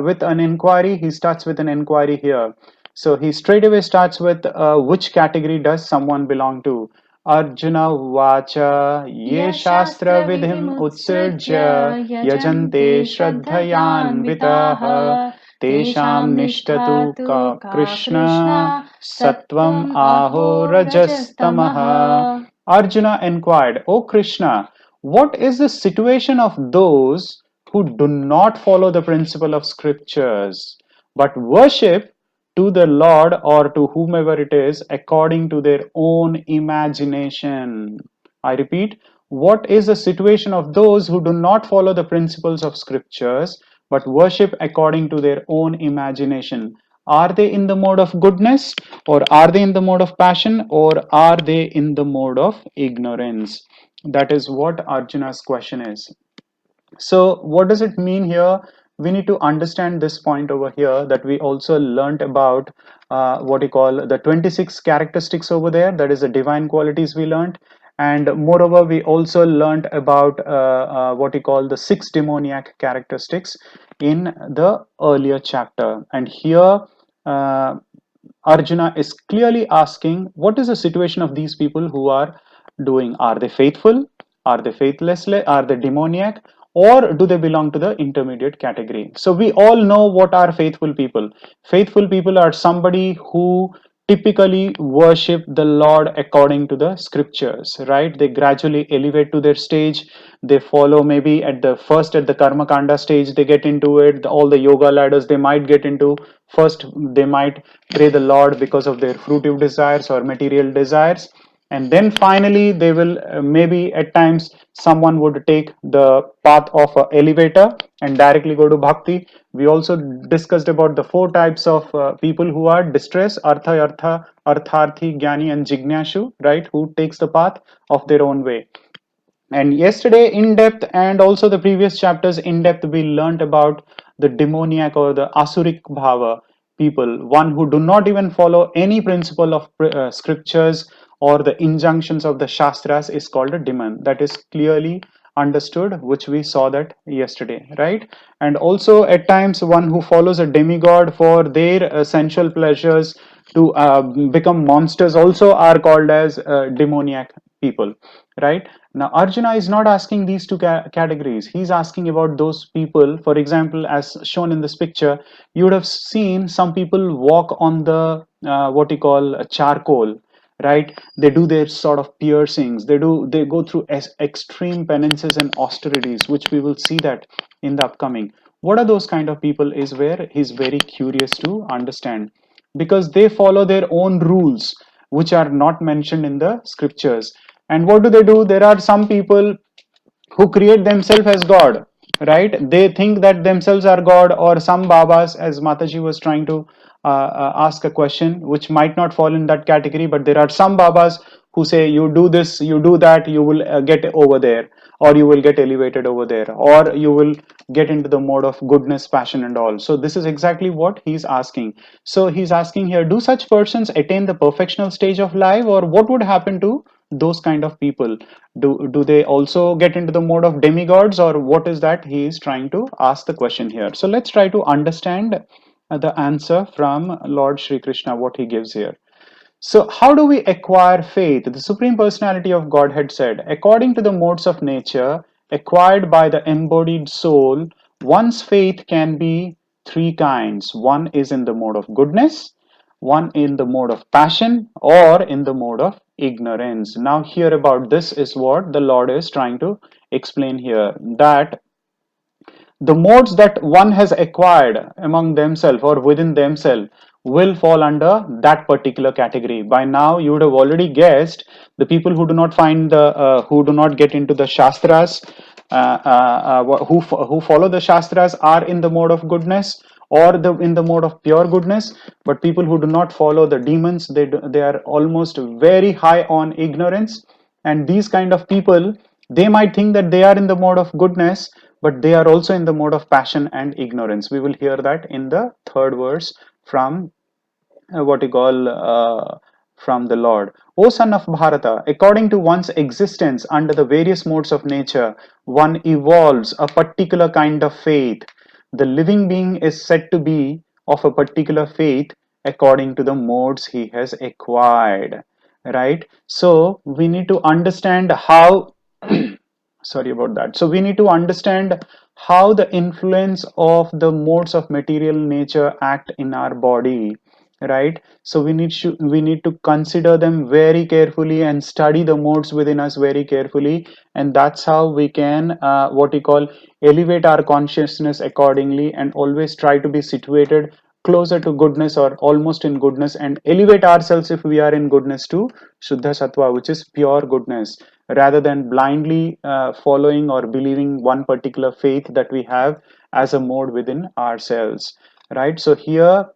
with an inquiry. He starts with an inquiry here. So he straight away starts with which category does someone belong to? Arjuna Vacha Ye Shastra Vidhim Utsirjya Yajante Shraddhayanvitaha Tesham nishtatu ka Krishna Sattvam aho rajastamaha. Arjuna inquired, O Krishna, what is the situation of those who do not follow the principle of scriptures but worship to the Lord or to whomever it is according to their own imagination? I repeat, what is the situation of those who do not follow the principles of scriptures but worship according to their own imagination? Are they in the mode of goodness, or are they in the mode of passion, or are they in the mode of ignorance? That is what Arjuna's question is. So what does it mean here? We need to understand this point over here, that we also learnt about what you call the 26 characteristics over there, that is the divine qualities we learnt. And moreover, we also learnt about what you call the 6 demoniac characteristics in the earlier chapter. And here Arjuna is clearly asking, what is the situation of these people who are doing? Are they faithful? Are they faithless? Are they demoniac? Or do they belong to the intermediate category? So we all know what are faithful people. Faithful people are somebody who typically worship the Lord according to the scriptures, right? They gradually elevate to their stage. They follow maybe at the karma kanda stage, they get into it. All the yoga ladders they might get into. First, they might pray the Lord because of their fruitive desires or material desires. And then finally, they will maybe at times someone would take the path of an elevator and directly go to bhakti. We also discussed about the 4 types of people who are distress, artharthi, jnani, and jignashu, right? Who takes the path of their own way. And yesterday in depth, and also the previous chapters in depth, we learnt about the demoniac or the asuric bhava people, one who do not even follow any principle of scriptures or the injunctions of the shastras, is called a demon. That is clearly understood, which we saw that yesterday, right? And also at times one who follows a demigod for their sensual pleasures to become monsters also are called as demoniac people, right? Now Arjuna is not asking these 2 categories. He's asking about those people. For example, as shown in this picture, you would have seen some people walk on the what you call charcoal, right? They do their sort of piercings. They go through extreme penances and austerities, which we will see that in the upcoming. What are those kind of people is where he's very curious to understand, because they follow their own rules which are not mentioned in the scriptures. And what do? There are some people who create themselves as God, right? They think that themselves are God, or some Babas, as Mataji was trying to ask a question, which might not fall in that category, but there are some Babas who say, you do this, you do that, you will get over there, or you will get elevated over there, or you will get into the mode of goodness, passion, and all. So this is exactly what he's asking. So he's asking here, do such persons attain the perfectional stage of life, or what would happen to those kind of people? Do they also get into the mode of demigods, or what is that he is trying to ask the question here? So let's try to understand the answer from Lord Shri Krishna, what he gives here. So how do we acquire faith? The Supreme Personality of Godhead said, according to the modes of nature acquired by the embodied soul, one's faith can be 3 kinds. One is in the mode of goodness, one in the mode of passion, or in the mode of ignorance. Now here about this is what the Lord is trying to explain here, that the modes that one has acquired among themselves or within themselves will fall under that particular category. By now you would have already guessed, the people who do not find the who do not get into the shastras, who follow the shastras are in the mode of goodness, or in the mode of pure goodness. But people who do not follow the demons, they are almost very high on ignorance. And these kind of people, they might think that they are in the mode of goodness, but they are also in the mode of passion and ignorance. We will hear that in the 3rd verse from what you call from the Lord. O son of Bharata, according to one's existence under the various modes of nature, one evolves a particular kind of faith. The living being is said to be of a particular faith according to the modes he has acquired, right? So we need to understand how Sorry about that. So we need to understand how the influence of the modes of material nature act in our body, right? So we need to consider them very carefully and study the modes within us very carefully, and that's how we can what you call elevate our consciousness accordingly, and always try to be situated closer to goodness or almost in goodness, and elevate ourselves if we are in goodness to Shuddha Sattva, which is pure goodness, rather than blindly following or believing one particular faith that we have as a mode within ourselves, right? So here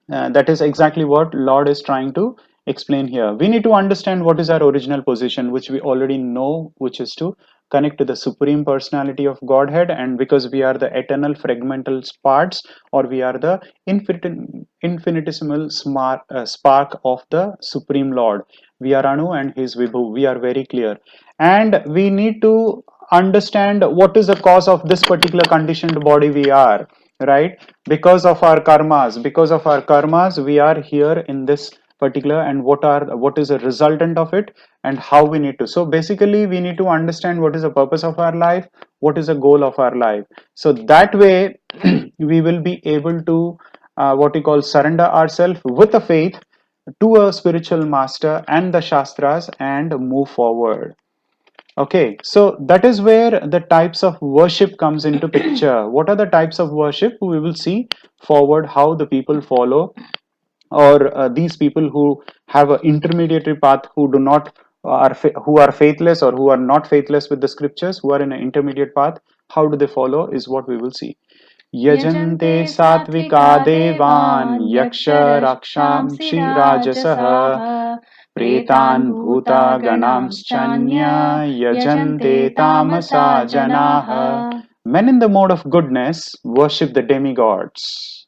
that is exactly what Lord is trying to explain here. We need to understand what is our original position, which we already know, which is to connect to the Supreme Personality of Godhead. And because we are the eternal fragmental parts, or we are the infinitesimal spark of the Supreme Lord, we are Anu and his Vibhu. We are very clear. And we need to understand what is the cause of this particular conditioned body we are, right? Because of our karmas we are here in this particular, and what is a resultant of it, and how we need to. So basically we need to understand what is the purpose of our life, what is the goal of our life, so that way we will be able to what we call surrender ourselves with a faith to a spiritual master and the shastras and move forward. Okay, so that is where the types of worship comes into picture. What are the types of worship? We will see forward how the people follow, or these people who have an intermediary path, who do not who are faithless, or who are not faithless with the scriptures, who are in an intermediate path. How do they follow is what we will see. Yajante satvika devan yaksha rakshamsi rajasah Pretan bhuta ganamschanya yajante tamasa janaha. Men in the mode of goodness worship the demigods,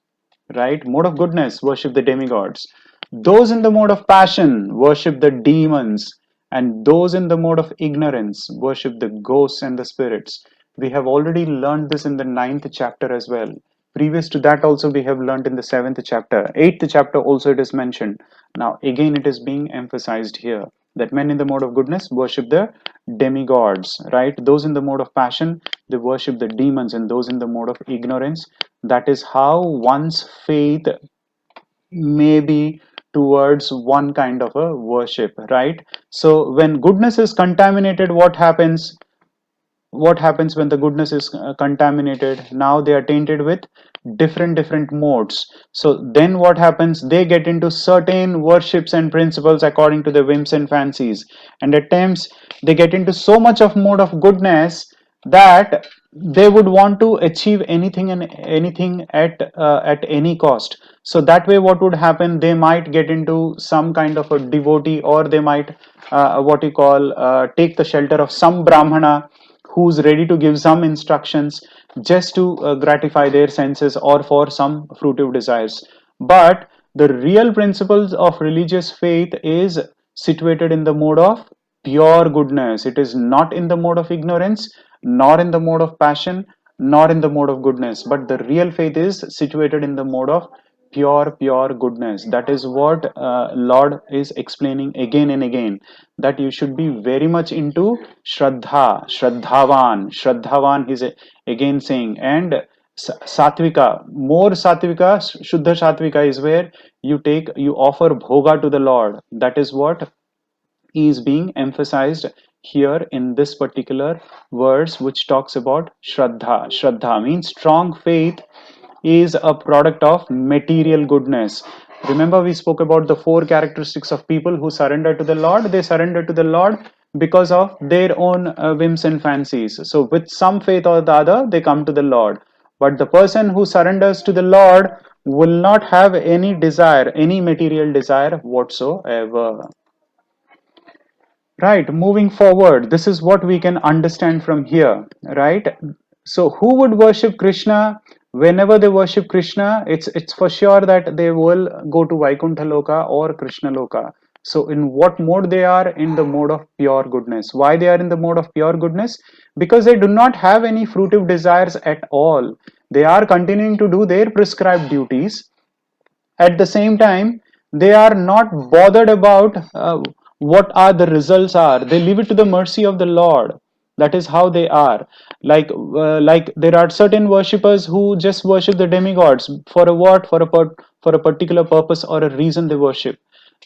right? Mode of goodness worship the demigods. Those in the mode of passion worship the demons, and those in the mode of ignorance worship the ghosts and the spirits. We have already learned this in the 9th chapter as well. Previous to that also we have learned in the 7th chapter. 8th chapter also it is mentioned. Now again it is being emphasized here that men in the mode of goodness worship the demigods, right? Those in the mode of passion, they worship the demons, and those in the mode of ignorance, that is how one's faith may be towards one kind of a worship, right? So when goodness is contaminated, what happens? What happens when the goodness is contaminated? Now they are tainted with different modes. So then what happens? They get into certain worships and principles according to their whims and fancies, and at times they get into so much of mode of goodness that they would want to achieve anything and anything at any cost. So that way what would happen, they might get into some kind of a devotee, or they might what you call take the shelter of some brahmana who's ready to give some instructions just to gratify their senses or for some fruitive desires. But the real principles of religious faith is situated in the mode of pure goodness. It is not in the mode of ignorance, nor in the mode of passion, nor in the mode of goodness, but the real faith is situated in the mode of pure goodness. That is what Lord is explaining again and again, that you should be very much into shraddhavan he's again saying. And satvika, more satvika, shuddha satvika is where you offer bhoga to the Lord. That is what is being emphasized here in this particular verse, which talks about shraddha means strong faith is a product of material goodness. Remember, we spoke about the 4 characteristics of people who surrender to the Lord. They surrender to the Lord because of their own whims and fancies. So with some faith or the other, they come to the Lord. But the person who surrenders to the Lord will not have any desire, any material desire whatsoever. Right, moving forward, this is what we can understand from here, right? So who would worship Krishna? Whenever they worship Krishna, it's for sure that they will go to Vaikuntha Loka or Krishna Loka. So in what mode they are? In the mode of pure goodness. Why they are in the mode of pure goodness? Because they do not have any fruitive desires at all. They are continuing to do their prescribed duties. At the same time, they are not bothered about what are the results are. They leave it to the mercy of the Lord. That is how they are. Like there are certain worshippers who just worship the demigods for a what, for a particular purpose or a reason they worship,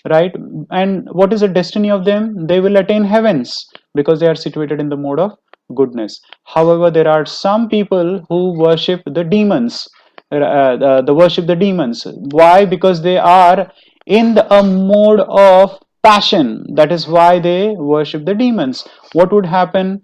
right? And what is the destiny of them? They will attain heavens because they are situated in the mode of goodness. However, there are some people who worship the demons, the worship the demons. Why? Because they are in a mode of passion. That is why they worship the demons. What would happen?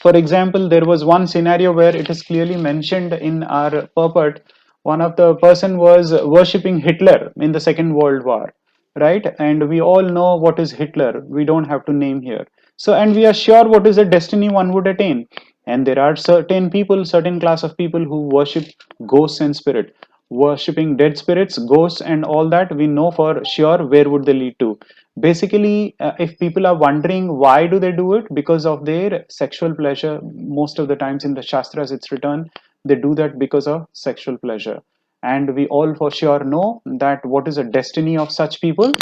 For example, there was one scenario where it is clearly mentioned in our purport. One of the person was worshipping Hitler in the Second World War, right? And we all know what is Hitler. We don't have to name here. So, and we are sure what is the destiny one would attain. And there are certain people, certain class of people who worship ghosts and spirit, worshipping dead spirits, ghosts, and all that. We know for sure where would they lead to. Basically, if people are wondering why do they do it, because of their sexual pleasure. Most of the times in the Shastras it's written they do that because of sexual pleasure. And we all for sure know that what is the destiny of such people?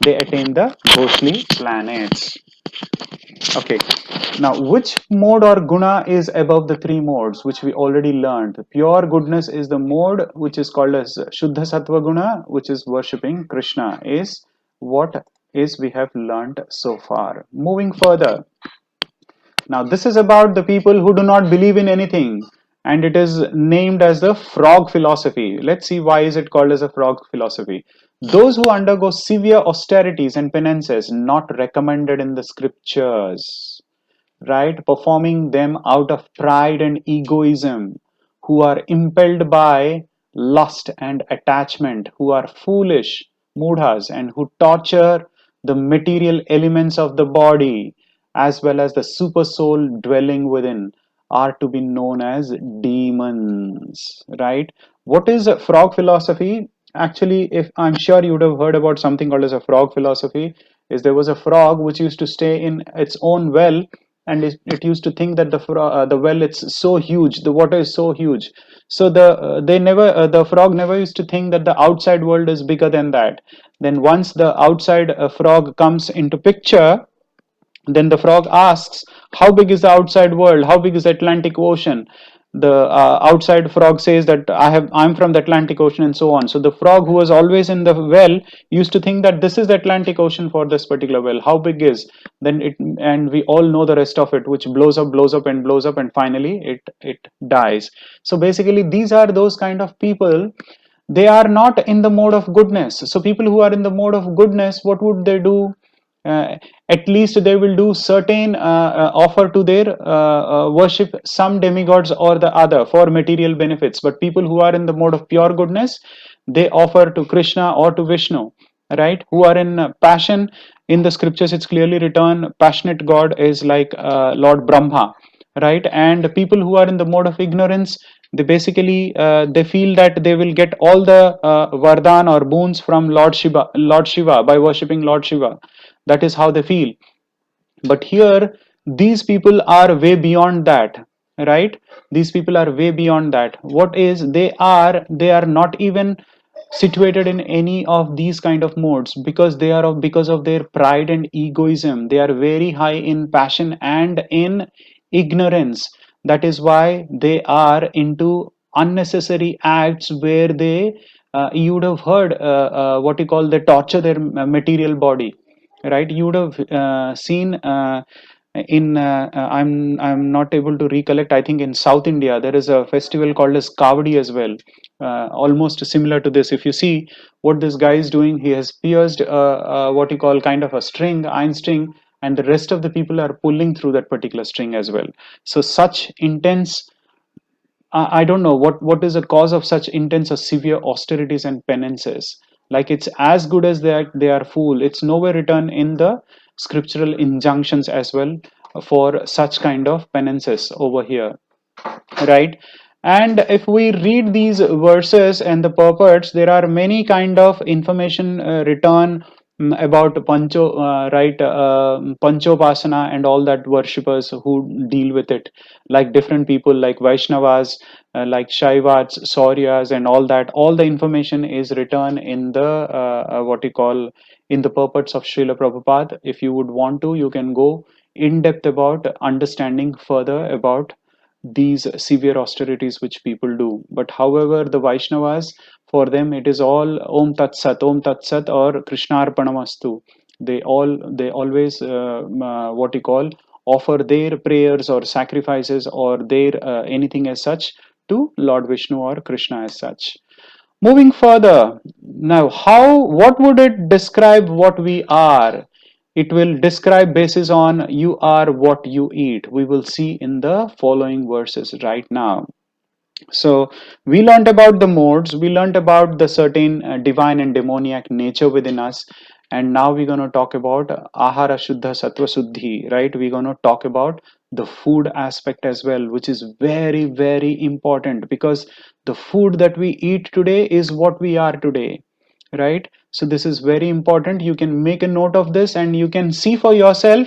They attain the ghostly planets. Okay, now which mode or guna is above the three modes which we already learned? Pure goodness is the mode which is called as Shuddha Sattva Guna, which is worshipping Krishna, is what is we have learned so far. Moving further, now this is about the people who do not believe in anything, and it is named as the frog philosophy. Let's see why is it called as a frog philosophy. Those who undergo severe austerities and penances not recommended in the scriptures, right? Performing them out of pride and egoism, who are impelled by lust and attachment, who are foolish, mudhas, and who torture the material elements of the body as well as the super soul dwelling within, are to be known as demons, right? What is a frog philosophy? Actually, if I'm sure you would have heard about something called as a frog philosophy, is there was a frog which used to stay in its own well, and it used to think that the well, it's so huge, the water is so huge, so the frog never used to think that the outside world is bigger than that. Then once the outside frog comes into picture, then the frog asks, how big is the outside world? How big is the Atlantic Ocean? The outside frog says that I'm from the Atlantic Ocean, and so on. So the frog who was always in the well used to think that this is the Atlantic Ocean for this particular well. How big is? Then it, and we all know the rest of it, which blows up, and blows up, and finally it dies. So basically, these are those kind of people. They are not in the mode of goodness. So people who are in the mode of goodness, what would they do? uh, at least they will do certain offer to their worship some demigods or the other for material benefits. But people who are in the mode of pure goodness, they offer to Krishna or to Vishnu, right? Who are in passion. In the scriptures it's clearly written passionate god is like Lord Brahma, right? And people who are in the mode of ignorance, they basically they feel that they will get all the vardhan or boons from Lord Shiva by worshipping Lord Shiva. That is how they feel. But here these people are way beyond that, right? These people are way beyond that. What is, they are not even situated in any of these kind of modes, because they are because of their pride and egoism. They are very high in passion and in ignorance. That is why they are into unnecessary acts where they you would have heard what you call, they torture their material body, right? You would have seen in I'm not able to recollect. I think in South India there is a festival called as Kavadi as well, almost similar to this. If you see what this guy is doing, he has pierced what you call kind of a string, iron string, and the rest of the people are pulling through that particular string as well. So such intense, I don't know what is the cause of such intense or severe austerities and penances. Like it's as good as that they are fool. It's nowhere written in the scriptural injunctions as well for such kind of penances over here, right? And if we read these verses and the purports, there are many kind of information written about Panchopasana and all that worshippers who deal with it, like different people like Vaishnavas, like Shaivats, Sauryas, and all that. All the information is written in the what you call, in the purports of Srila Prabhupada. If you would want to, you can go in depth about understanding further about these severe austerities which people do. But however, the Vaishnavas, for them it is all Om Tat Sat or Krishnarpanamastu. They always what you call offer their prayers or sacrifices or their anything as such to Lord Vishnu or Krishna as such. Moving further, now what would it describe what we are? It will describe basis on you are what you eat. We will see in the following verses right now. So we learned about the modes, we learned about the certain divine and demoniac nature within us, and now we're going to talk about ahara shuddha sattva suddhi, right? We're going to talk about the food aspect as well, which is very, very important, because the food that we eat today is what we are today, right? So this is very important. You can make a note of this and you can see for yourself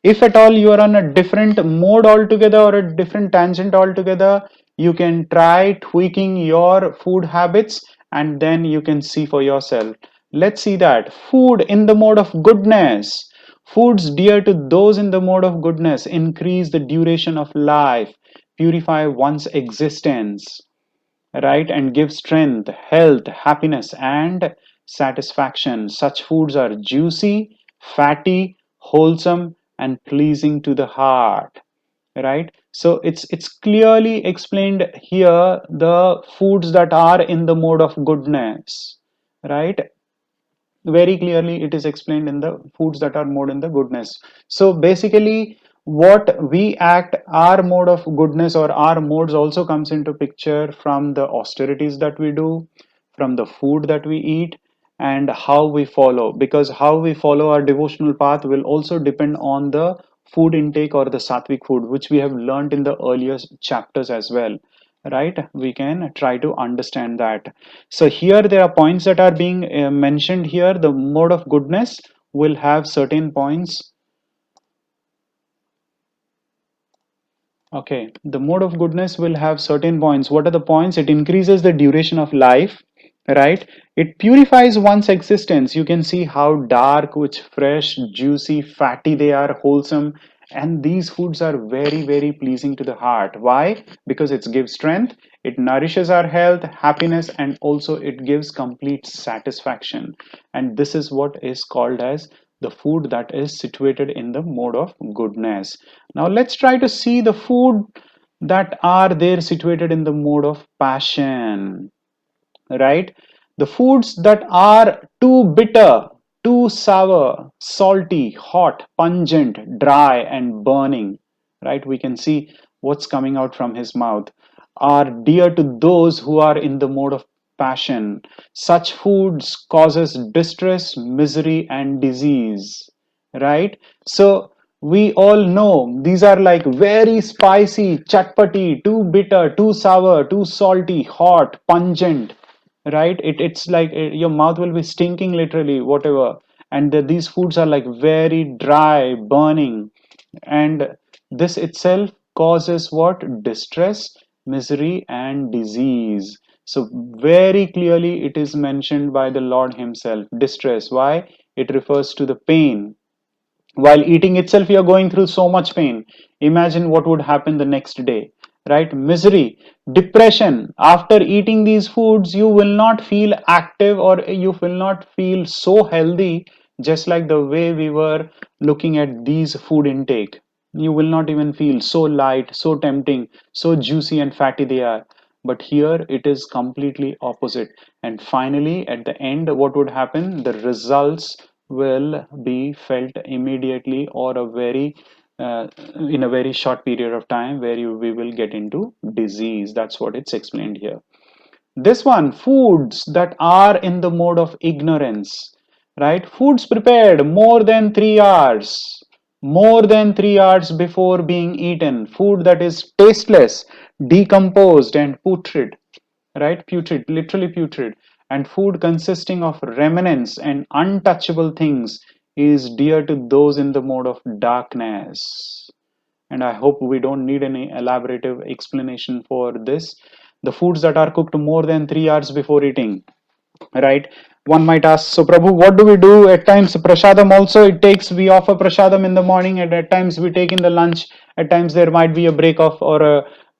if at all you are on a different mode altogether or a different tangent altogether. You can try tweaking your food habits and then you can see for yourself. Let's see that. Food in the mode of goodness. Foods dear to those in the mode of goodness increase the duration of life, purify one's existence, right, and give strength, health, happiness, and satisfaction. Such foods are juicy, fatty, wholesome, and pleasing to the heart, right? So it's clearly explained here the foods that are in the mode of goodness, right? Very clearly it is explained in the foods that are more in the goodness. So basically what we act, our mode of goodness or our modes also comes into picture from the austerities that we do, from the food that we eat, and how we follow, because how we follow our devotional path will also depend on the food intake or the sattvic food, which we have learned in the earlier chapters as well, right? We can try to understand that. So here there are points that are being mentioned here. The mode of goodness will have certain points. Okay, the mode of goodness will have certain points. What are the points? It increases the duration of life, right? It purifies one's existence. You can see how dark, which fresh, juicy, fatty they are, wholesome. And these foods are very, very pleasing to the heart. Why? Because it gives strength, it nourishes our health, happiness, and also it gives complete satisfaction. And this is what is called as the food that is situated in the mode of goodness. Now let's try to see the food that are there situated in the mode of passion, right? The foods that are too bitter, too sour, salty, hot, pungent, dry, and burning, right? We can see what's coming out from his mouth, are dear to those who are in the mode of passion. Such foods causes distress, misery, and disease, right? So we all know these are like very spicy, chatpati, too bitter, too sour, too salty, hot, pungent, right? It's like your mouth will be stinking literally, whatever. And these foods are like very dry, burning, and this itself causes what? Distress, misery, and disease. So very clearly it is mentioned by the Lord himself. Distress. Why? It refers to the pain. While eating itself you're going through so much pain. Imagine what would happen the next day, right? Misery, depression. After eating these foods you will not feel active or you will not feel so healthy, just like the way we were looking at these food intake. You will not even feel so light, so tempting, so juicy and fatty they are. But here it is completely opposite. And finally at the end what would happen? The results will be felt immediately or a very in a very short period of time, where we will get into disease. That's what it's explained here. This one, foods that are in the mode of ignorance, right? Foods prepared more than 3 hours, more than 3 hours before being eaten. Food that is tasteless, decomposed, and putrid, right? Putrid, literally putrid. And food consisting of remnants and untouchable things is dear to those in the mode of darkness. And I hope we don't need any elaborative explanation for this. The foods that are cooked more than 3 hours before eating, right? One might ask, so Prabhu, what do we do? At times prasadam also we offer prasadam in the morning, and at times we take in the lunch. At times there might be a break of or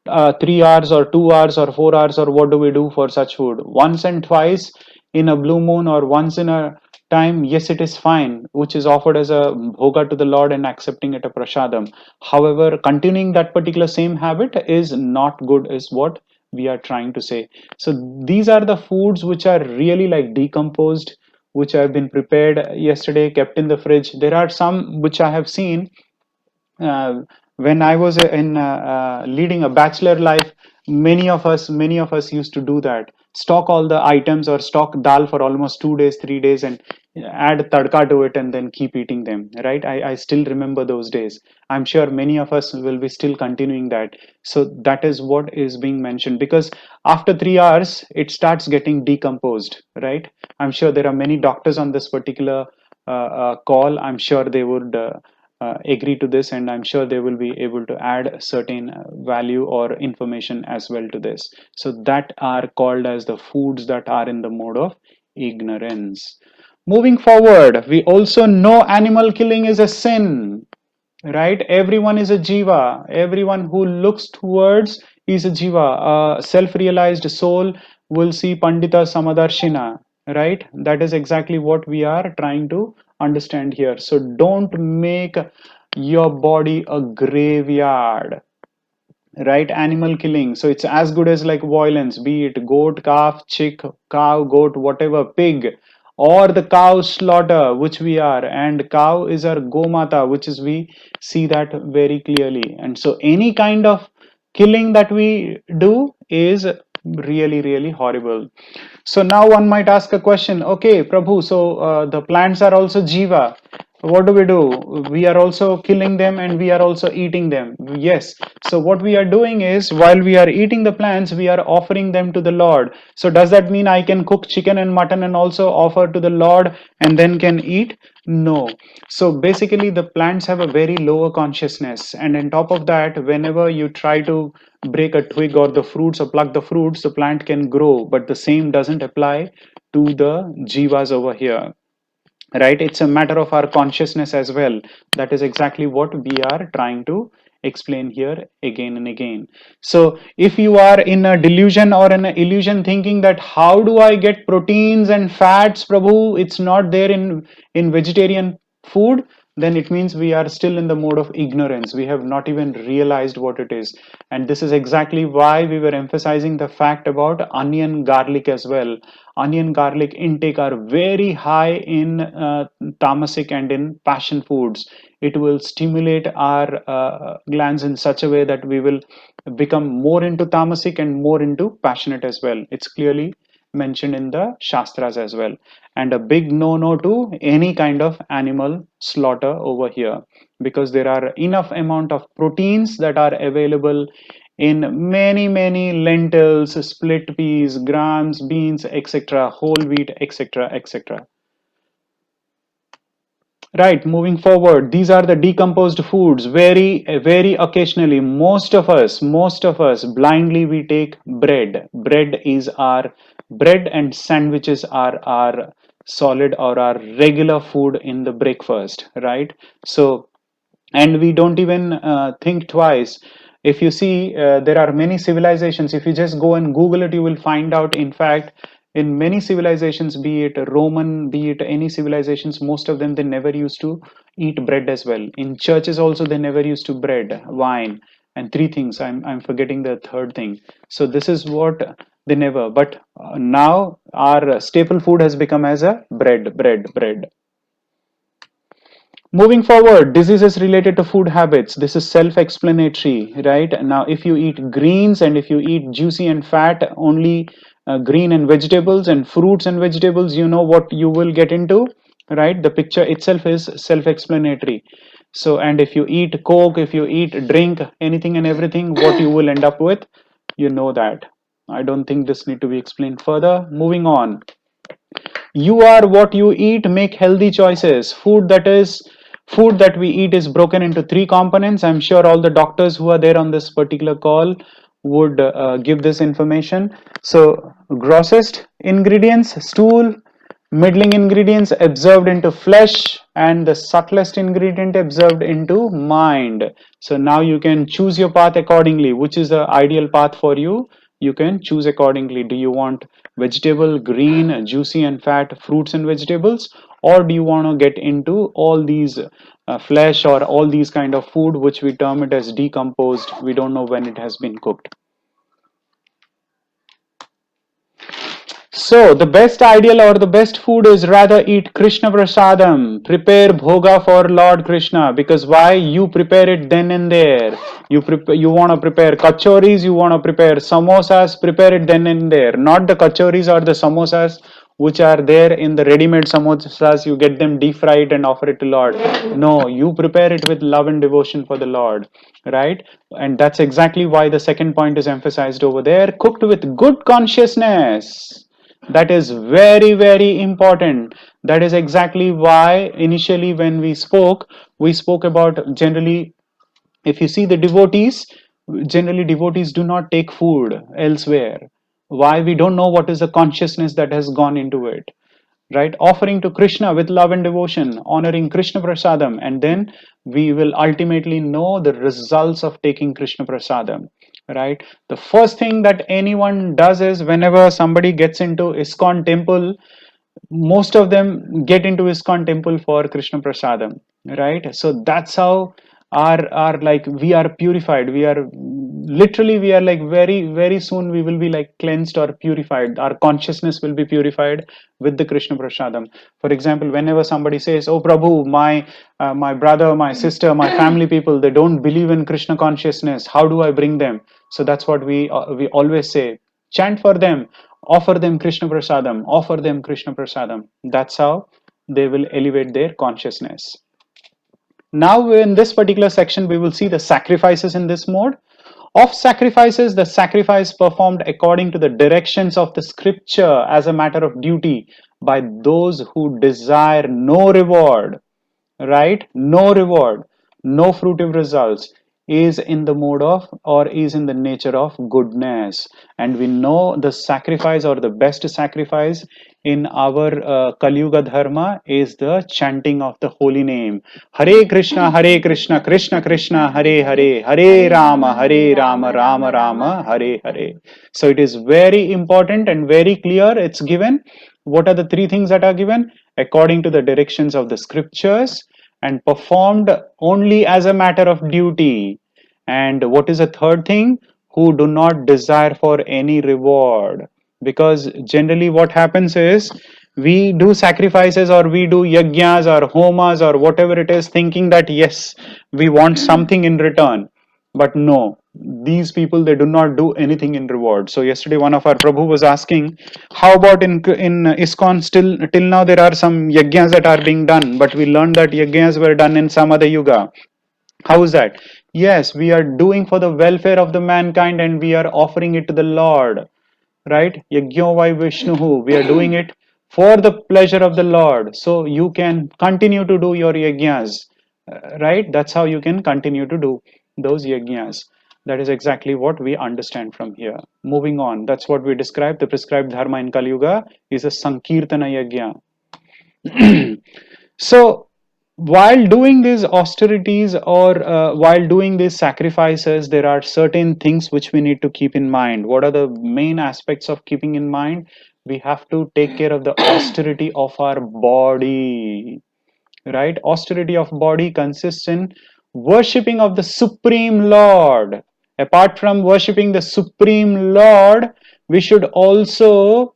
a 3 hours or 2 hours or 4 hours, or what do we do for such food? Once and twice in a blue moon or once in a time, yes, it is fine, which is offered as a bhoga to the Lord and accepting it a prasadam. However, continuing that particular same habit is not good, is what we are trying to say. So these are the foods which are really like decomposed, which have been prepared yesterday, kept in the fridge. There are some which I have seen when I was in leading a bachelor life. Many of us used to do that. Stock all the items or stock dal for almost 2 days, 3 days, and add tadka to it and then keep eating them. Right? I still remember those days. I'm sure many of us will be still continuing that. So that is what is being mentioned, because after 3 hours it starts getting decomposed. Right? I'm sure there are many doctors on this particular call. I'm sure they would agree to this, and I'm sure they will be able to add certain value or information as well to this. So that are called as the foods that are in the mode of ignorance. Moving forward, we also know animal killing is a sin, right? Everyone is a jiva. Everyone who looks towards is a jiva. A self-realized soul will see Pandita Samadarshina, right? That is exactly what we are trying to understand here. So don't make your body a graveyard, right? Animal killing, so it's as good as like violence, be it goat, calf, chick, cow, goat, whatever, pig, or the cow slaughter, which we are, and cow is our gomata, which is, we see that very clearly. And so any kind of killing that we do is really horrible. So now one might ask a question, okay, Prabhu, so the plants are also jiva. What do? We are also killing them and we are also eating them. Yes. So what we are doing is, while we are eating the plants, we are offering them to the Lord. So does that mean I can cook chicken and mutton and also offer to the Lord and then can eat? No. So basically the plants have a very lower consciousness, and on top of that, whenever you try to break a twig or the fruits or pluck the fruits, the plant can grow, but the same doesn't apply to the jivas over here, right? It's a matter of our consciousness as well. That is exactly what we are trying to explain here again and again. So if you are in a delusion or an illusion thinking that how do I get proteins and fats, Prabhu, it's not there in vegetarian food, then it means we are still in the mode of ignorance. We have not even realized what it is. And this is exactly why we were emphasizing the fact about onion, garlic as well. Onion, garlic intake are very high in tamasic and in passion foods. It will stimulate our glands in such a way that we will become more into tamasic and more into passionate as well. It's clearly mentioned in the Shastras as well. And a big no to any kind of animal slaughter over here, because there are enough amount of proteins that are available in many lentils, split peas, grams, beans, etc., whole wheat, etc. Right, moving forward, these are the decomposed foods. Very occasionally, most of us blindly we take bread. Bread and sandwiches are our solid or our regular food in the breakfast, right? So, and we don't even think twice. If you see, there are many civilizations. If you just go and Google it, you will find out, in fact, in many civilizations, be it Roman, be it any civilizations, most of them, they never used to eat bread as well. In churches also, they never used to bread, wine, and three things. I'm forgetting the third thing. So this is what they never. But now our staple food has become as a bread. Moving forward, diseases related to food habits. This is self-explanatory, right? Now, if you eat greens and if you eat juicy and fat, only green and vegetables and fruits and vegetables, you know what you will get into, right? The picture itself is self-explanatory. So, and if you eat Coke, if you eat drink, anything and everything, what you will end up with, you know that. I don't think this need to be explained further. Moving on. You are what you eat. Make healthy choices. Food that we eat is broken into three components. I'm sure all the doctors who are there on this particular call would give this information. So grossest ingredients: stool, middling ingredients absorbed into flesh, and the subtlest ingredient absorbed into mind. So now you can choose your path accordingly. Which is the ideal path for you? You can choose accordingly. Do you want vegetable, green, juicy and fat fruits and vegetables, or do you want to get into all these flesh or all these kind of food which we term it as decomposed? We don't know when it has been cooked. So the best ideal or the best food is rather eat Krishna Prasadam. Prepare bhoga for Lord Krishna, because why? You prepare it then and there. You want to prepare kachoris, you want to prepare samosas, prepare it then and there. Not the kachoris or the samosas which are there in the ready-made samosas. You get them deep fried and offer it to Lord. No, you prepare it with love and devotion for the Lord, right? And that's exactly why the second point is emphasized over there. Cooked with good consciousness. That is very, very important. That is exactly why initially when we spoke about generally, if you see the devotees, generally devotees do not take food elsewhere. Why? We don't know what is the consciousness that has gone into it, right? Offering to Krishna with love and devotion, honoring Krishna Prasadam, and then we will ultimately know the results of taking Krishna Prasadam, right? The first thing that anyone does is whenever somebody gets into ISKCON temple, most of them get into ISKCON temple for Krishna Prasadam, right? So that's how our like we are purified. We are literally, we are like very soon we will be like cleansed or purified. Our consciousness will be purified with the Krishna Prasadam. For example, whenever somebody says, "Oh Prabhu, my brother, my sister, my family people, they don't believe in Krishna consciousness. How do I bring them?" So that's what we always say. Chant for them, offer them Krishna Prasadam, offer them Krishna Prasadam. That's how they will elevate their consciousness. Now in this particular section, we will see the sacrifices in this mode. Of sacrifices, the sacrifice performed according to the directions of the scripture as a matter of duty by those who desire no reward, right? No reward, no fruitive results, is in the mode of or is in the nature of goodness. And we know the sacrifice or the best sacrifice in our Kali Yuga Dharma is the chanting of the holy name. Hare Krishna, Krishna Krishna, Hare Hare, Hare Rama, Rama Rama, Hare Hare. So it is very important and very clear. It's given. What are the three things that are given? According to the directions of the scriptures, and performed only as a matter of duty. And what is the third thing? Who do not desire for any reward. Because generally what happens is we do sacrifices or we do yajnas or homas or whatever it is, thinking that yes, we want something in return. But no, these people, they do not do anything in reward. So yesterday one of our Prabhu was asking, how about in ISKCON, still till now there are some yajnas that are being done, but we learned that yajnas were done in some other yuga. How is that? Yes, we are doing for the welfare of the mankind and we are offering it to the Lord, right? Yajno vai Vishnuhu, we are doing it for the pleasure of the Lord. So you can continue to do your yajnas, right? That's how you can continue to do those yajnas. That is exactly what we understand from here. Moving on, that's what we describe. The prescribed dharma in Kali Yuga is a Sankirtana yajna. So while doing these austerities or while doing these sacrifices, there are certain things which we need to keep in mind. What are the main aspects of keeping in mind? We have to take care of the austerity of our body, right? Austerity of body consists in worshipping of the Supreme Lord. Apart from worshipping the Supreme Lord, we should also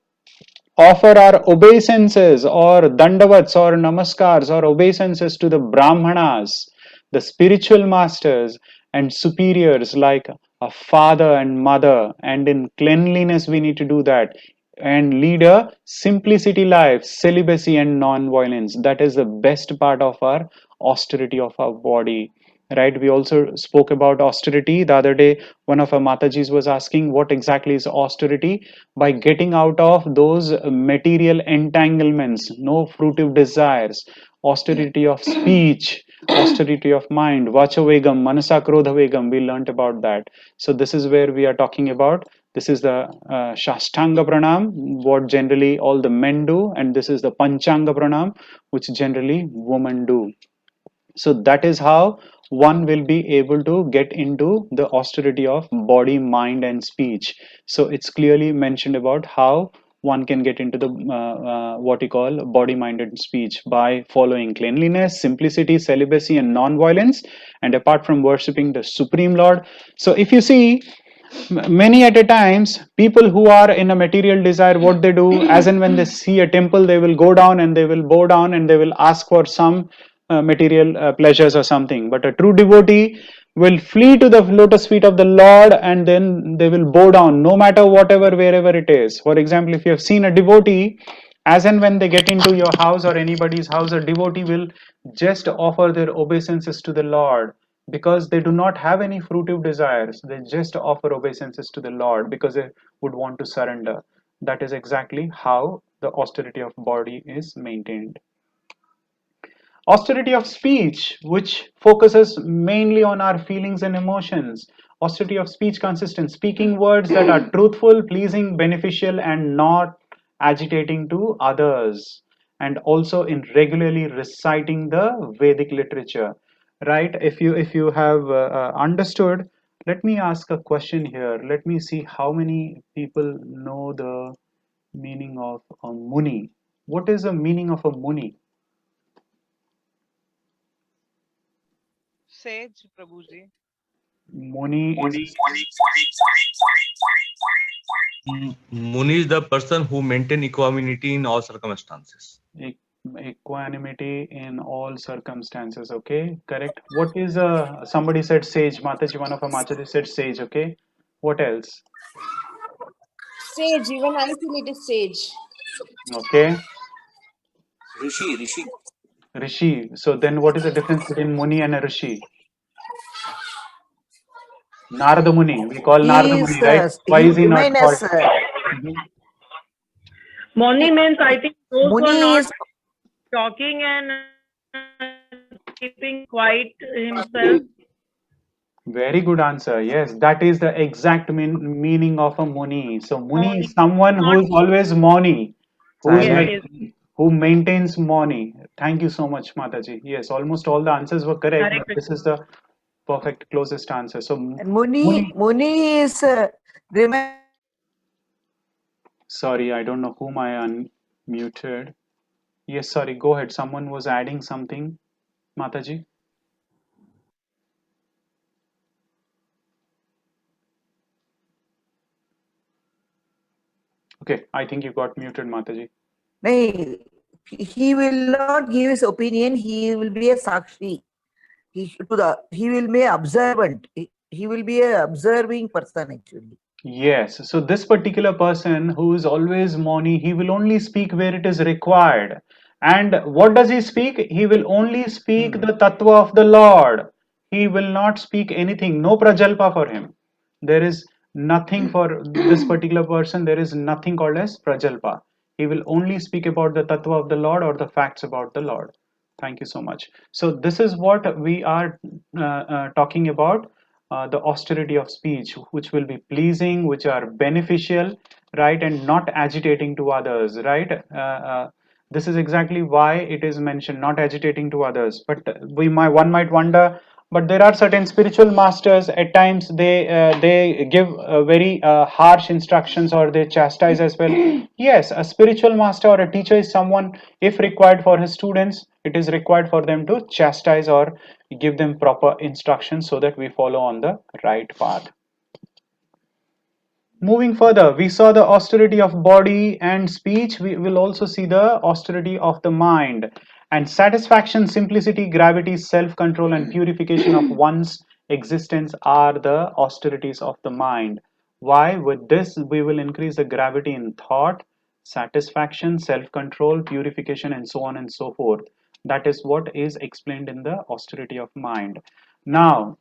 offer our obeisances or dandavats or namaskars or obeisances to the brahmanas, the spiritual masters and superiors like a father and mother, and in cleanliness we need to do that and lead a simplicity life, celibacy and non-violence. That is the best part of our austerity of our body, right? We also spoke about austerity the other day. One of our Matajis was asking what exactly is austerity. By getting out of those material entanglements, no fruitive desires, austerity of speech, austerity of mind, vachavegam, manasa krodhavegam, we learnt about that. So this is where we are talking about This is the Shashtanga Pranam, what generally all the men do, and this is the Panchanga Pranam, which generally women do. So that is how one will be able to get into the austerity of body, mind, and speech. So it's clearly mentioned about how one can get into the what you call body, mind, and speech by following cleanliness, simplicity, celibacy, and non-violence, and apart from worshipping the Supreme Lord. So if you see, many at a times, people who are in a material desire, what they do, as and when they see a temple, they will go down and they will bow down and they will ask for some material pleasures or something. But a true devotee will flee to the lotus feet of the Lord, and then they will bow down no matter whatever, wherever it is. For example, if you have seen a devotee, as and when they get into your house or anybody's house, a devotee will just offer their obeisances to the Lord, because they do not have any fruitive desires. They just offer obeisances to the Lord because they would want to surrender. That is exactly how the austerity of body is maintained. Austerity of speech, which focuses mainly on our feelings and emotions. Austerity of speech consists in speaking words that are truthful, pleasing, beneficial, and not agitating to others, and also in regularly reciting the Vedic literature. Right? If you have understood, let me ask a question here. Let me see how many people know the meaning of a muni. What is the meaning of a muni? Sage, Prabhuji. Muni is Muni is the person who maintain equanimity in all circumstances. equanimity in all circumstances. Okay, correct. What is somebody said sage, Mataji, one of our Mataji said sage. Okay, what else? Sage, even I feel it is sage. Okay, Rishi. rishi. So then what is the difference between muni and a rishi? Narada Muni, we call Narada He is, Muni, right? Why he is he not remain called? as Monuments, I think those who are Muni not is talking and keeping quiet himself. Very good answer. Yes, that is the exact meaning of a muni. So muni is someone who is always moni, who is Yes, like yes. who maintains moni. Thank you so much, Mataji. Yes, almost all the answers were correct, but Correct. this is the perfect closest answer. So Muni is remain. sorry, I don't know whom I unmuted. Yes, sorry, go ahead. Someone was adding something, Mataji. Okay, I think you got muted, Mataji. He will not give his opinion. He will be a sakshi. He will be observant. He will be a observing person actually. Yes, so this particular person who is always Moni, he will only speak where it is required. And what does he speak? He will only speak the tattva of the Lord. He will not speak anything, no prajalpa for him. There is nothing for this particular person, there is nothing called as prajalpa. He will only speak about the tattva of the Lord or the facts about the Lord. Thank you so much. So this is what we are talking about, the austerity of speech, which will be pleasing, which are beneficial, right, and not agitating to others, right? This is exactly why it is mentioned, not agitating to others. But one might wonder, but there are certain spiritual masters. At times, they give very harsh instructions, or they chastise as well. Yes, a spiritual master or a teacher is someone, if required for his students, it is required for them to chastise or give them proper instructions so that we follow on the right path. Moving further, we saw the austerity of body and speech. We will also see the austerity of the mind. And satisfaction, simplicity, gravity, self-control, and purification of one's existence are the austerities of the mind. Why? With this, we will increase the gravity in thought, satisfaction, self-control, purification, and so on and so forth. That is what is explained in the austerity of mind. Now,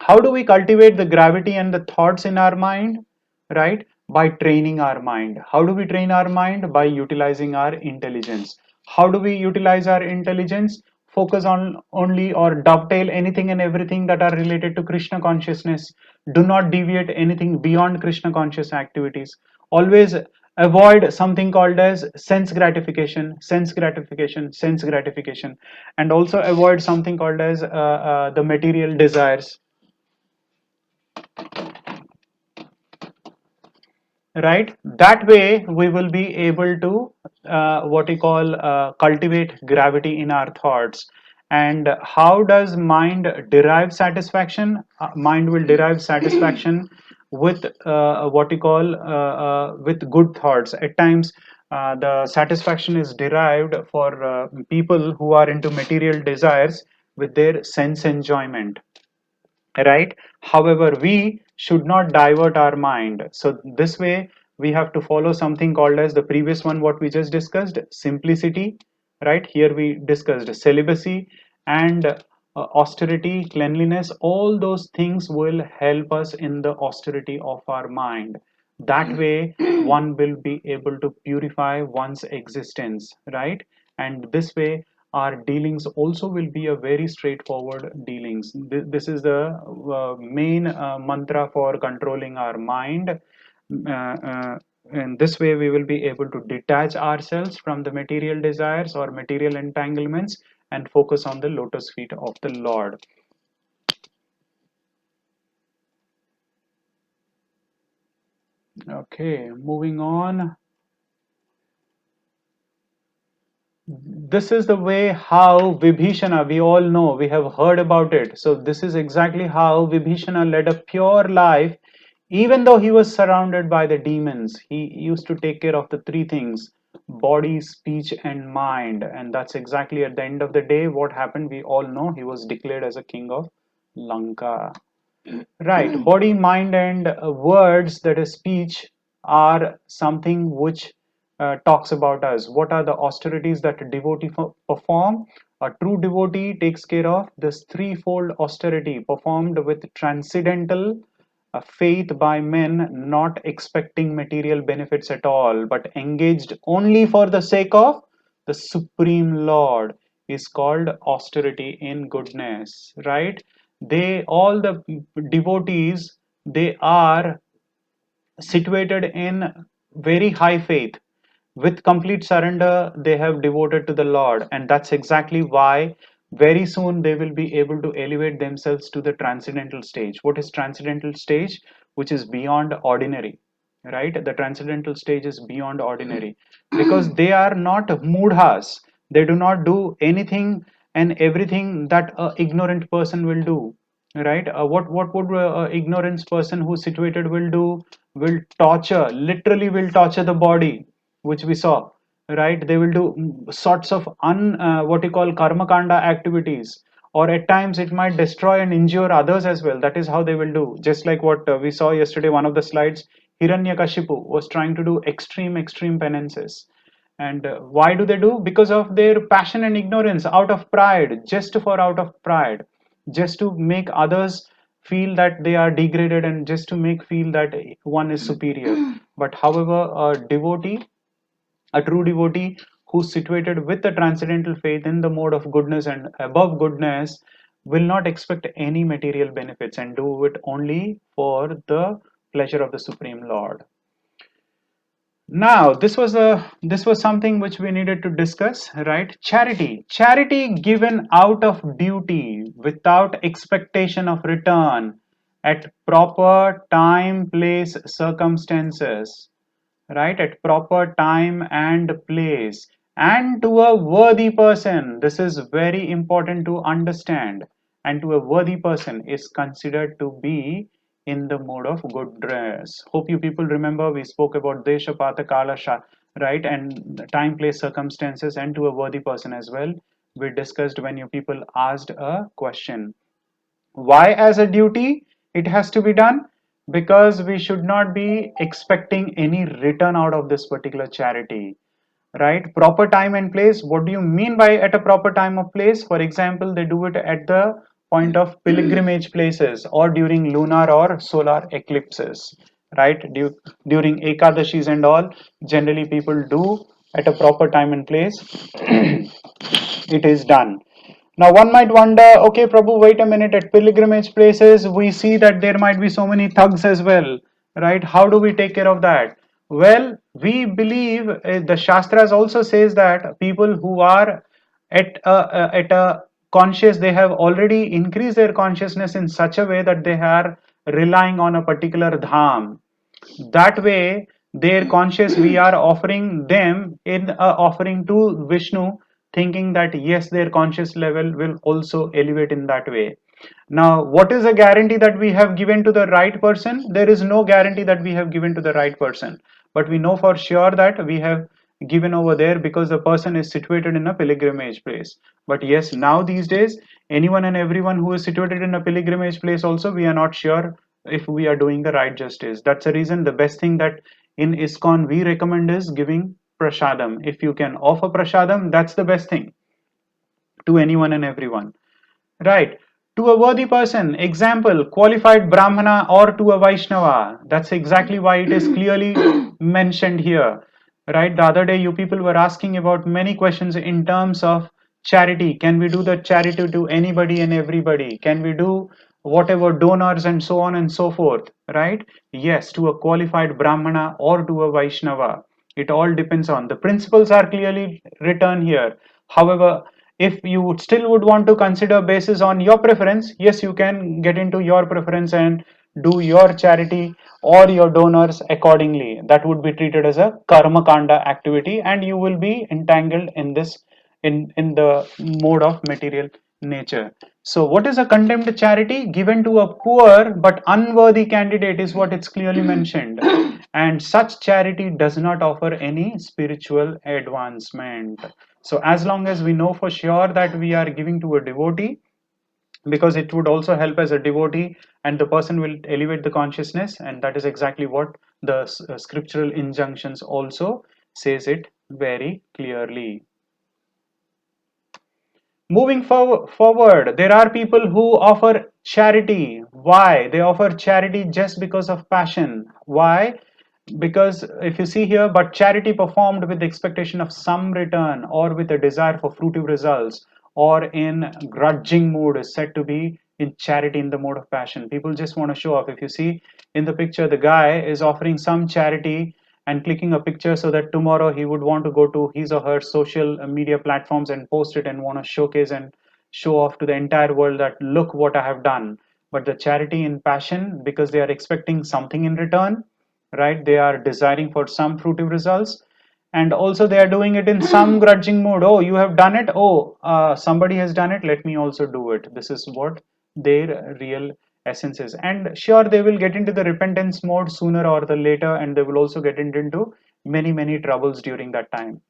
how do we cultivate the gravity and the thoughts in our mind? Right? By training our mind. How do we train our mind? By utilizing our intelligence. How do we utilize our intelligence? focus on only or dovetail anything and everything that are related to Krishna consciousness. Do not deviate anything beyond Krishna conscious activities. Always avoid something called as sense gratification, sense gratification, sense gratification, and also avoid something called as the material desires. Right, that way we will be able to what we call cultivate gravity in our thoughts. And how does mind derive satisfaction? Mind will derive satisfaction with what we call with good thoughts. At times the satisfaction is derived for people who are into material desires with their sense enjoyment, right? However, we should not divert our mind. So this way we have to follow something called as the previous one what we just discussed, simplicity, right? Here we discussed celibacy and austerity, cleanliness. All those things will help us in the austerity of our mind. That way one will be able to purify one's existence, right? And this way our dealings also will be a very straightforward dealings. This is the main mantra for controlling our mind. In this way we will be able to detach ourselves from the material desires or material entanglements and focus on the lotus feet of the Lord. Okay, moving on. This is the way how Vibhishana, we all know, we have heard about it. So this is exactly how Vibhishana led a pure life. Even though he was surrounded by the demons, he used to take care of the three things: body, speech, and mind. And that's exactly at the end of the day what happened. We all know he was declared as a king of Lanka. Right, body, mind, and words, that is speech, are something which talks about us. What are the austerities that a devotee perform? A true devotee takes care of this threefold austerity performed with transcendental faith by men, not expecting material benefits at all, but engaged only for the sake of the Supreme Lord, is called austerity in goodness, right? They, all the devotees, they are situated in very high faith. With complete surrender they have devoted to the Lord, and that's exactly why very soon they will be able to elevate themselves to the transcendental stage. What is transcendental stage? Which is beyond ordinary, right? The transcendental stage is beyond ordinary because they are not mudhas. They do not do anything and everything that a ignorant person will do, right? What would a ignorance person who's situated will do? Will torture, literally will torture the body, which we saw, right? They will do sorts of what you call karma kanda activities, or at times it might destroy and injure others as well. That is how they will do. Just like what we saw yesterday, one of the slides, Hiranyakashipu was trying to do extreme penances. And why do they do? Because of their passion and ignorance, out of pride, just for out of pride, just to make others feel that they are degraded and just to make feel that one is superior. But however, a true devotee who's situated with the transcendental faith in the mode of goodness and above goodness will not expect any material benefits and do it only for the pleasure of the Supreme Lord. Now this was something which we needed to discuss, right? Charity given out of duty without expectation of return at proper time, place, circumstances, right? At proper time and place, and to a worthy person. This is very important to understand. And to a worthy person is considered to be in the mode of goodness. Hope you people remember we spoke about Desha Pata Kala, right? And time, place, circumstances, and to a worthy person as well. We discussed when you people asked a question. Why as a duty it has to be done? Because we should not be expecting any return out of this particular charity, right? Proper time and place. What do you mean by at a proper time of place? For example, they do it at the point of pilgrimage places or during lunar or solar eclipses, right? During Ekadashis and all, generally people do at a proper time and place. It is done. Now one might wonder, okay, Prabhu, wait a minute, at pilgrimage places, we see that there might be so many thugs as well, right? How do we take care of that? Well, we believe the Shastras also says that people who are at a conscious, they have already increased their consciousness in such a way that they are relying on a particular dham. That way, their conscious, we are offering them in a offering to Vishnu, thinking that yes, their conscious level will also elevate in that way. Now, what is a guarantee that we have given to the right person? There is no guarantee that we have given to the right person, but we know for sure that we have given over there because the person is situated in a pilgrimage place. But yes, now these days, anyone and everyone who is situated in a pilgrimage place also, we are not sure if we are doing the right justice. That's the reason the best thing that in ISKCON we recommend is giving prasadam. If you can offer prasadam, that's the best thing to anyone and everyone. Right. To a worthy person, example, qualified Brahmana or to a Vaishnava. That's exactly why it is clearly mentioned here. Right. The other day, you people were asking about many questions in terms of charity. Can we do the charity to anybody and everybody? Can we do whatever donors and so on and so forth? Right. Yes, to a qualified Brahmana or to a Vaishnava. It all depends on the principles are clearly written here. However, if you would still would want to consider basis on your preference, yes, you can get into your preference and do your charity or your donors accordingly. That would be treated as a karma kanda activity, and you will be entangled in this in the mode of material nature. So what is a condemned charity? Given to a poor but unworthy candidate is what it's clearly mentioned. And such charity does not offer any spiritual advancement. So as long as we know for sure that we are giving to a devotee, because it would also help as a devotee and the person will elevate the consciousness, and that is exactly what the scriptural injunctions also says it very clearly. Moving forward, there are people who offer charity. Why? They offer charity just because of passion. Why? Because if you see here, but charity performed with the expectation of some return or with a desire for fruitive results or in grudging mood is said to be in charity in the mode of passion. People just want to show off. If you see in the picture, the guy is offering some charity and clicking a picture so that tomorrow he would want to go to his or her social media platforms and post it and want to showcase and show off to the entire world that look what I have done. But the charity in passion, because they are expecting something in return, right? They are desiring for some fruitive results, and also they are doing it in some grudging mood. Oh, you have done it. Oh, somebody has done it. Let me also do it. This is what their real essence is. And sure, they will get into the repentance mode sooner or the later, and they will also get into many troubles during that time.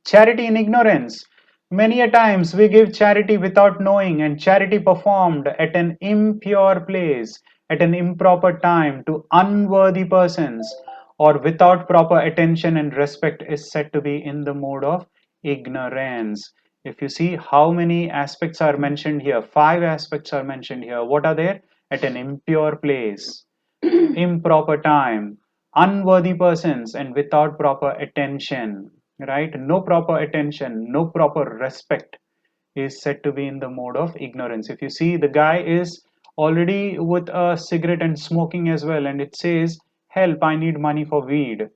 Charity in ignorance. Many a times we give charity without knowing, and charity performed at an impure place, at an improper time, to unworthy persons, or without proper attention and respect is said to be in the mode of ignorance. If you see how many aspects are mentioned here, 5 aspects are mentioned here. What are there? At an impure place, improper time, unworthy persons, and without proper attention, right? No proper attention, no proper respect is said to be in the mode of ignorance. If you see, the guy is already with a cigarette and smoking as well, and it says, help, I need money for weed.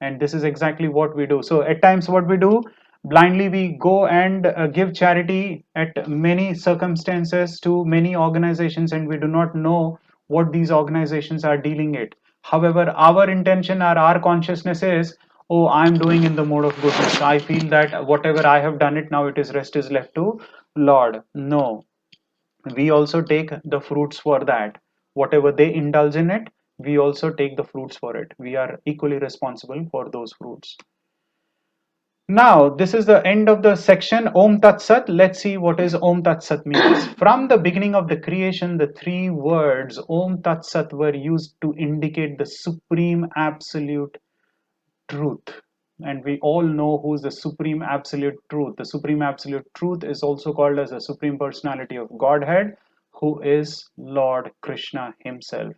And this is exactly what we do. So at times what we do, blindly we go and give charity at many circumstances to many organizations, and we do not know what these organizations are dealing it. However, our intention or our consciousness is, oh, I'm doing in the mode of goodness. I feel that whatever I have done it, now it is rest is left to Lord. No, we also take the fruits for that. Whatever they indulge in it, we also take the fruits for it. We are equally responsible for those fruits. Now, this is the end of the section Om Tat Sat. Let's see what is Om Tat Sat means. From the beginning of the creation, the 3 words Om Tat Sat were used to indicate the supreme absolute truth. And we all know who's the supreme absolute truth. The supreme absolute truth is also called as the supreme personality of Godhead, who is Lord Krishna himself.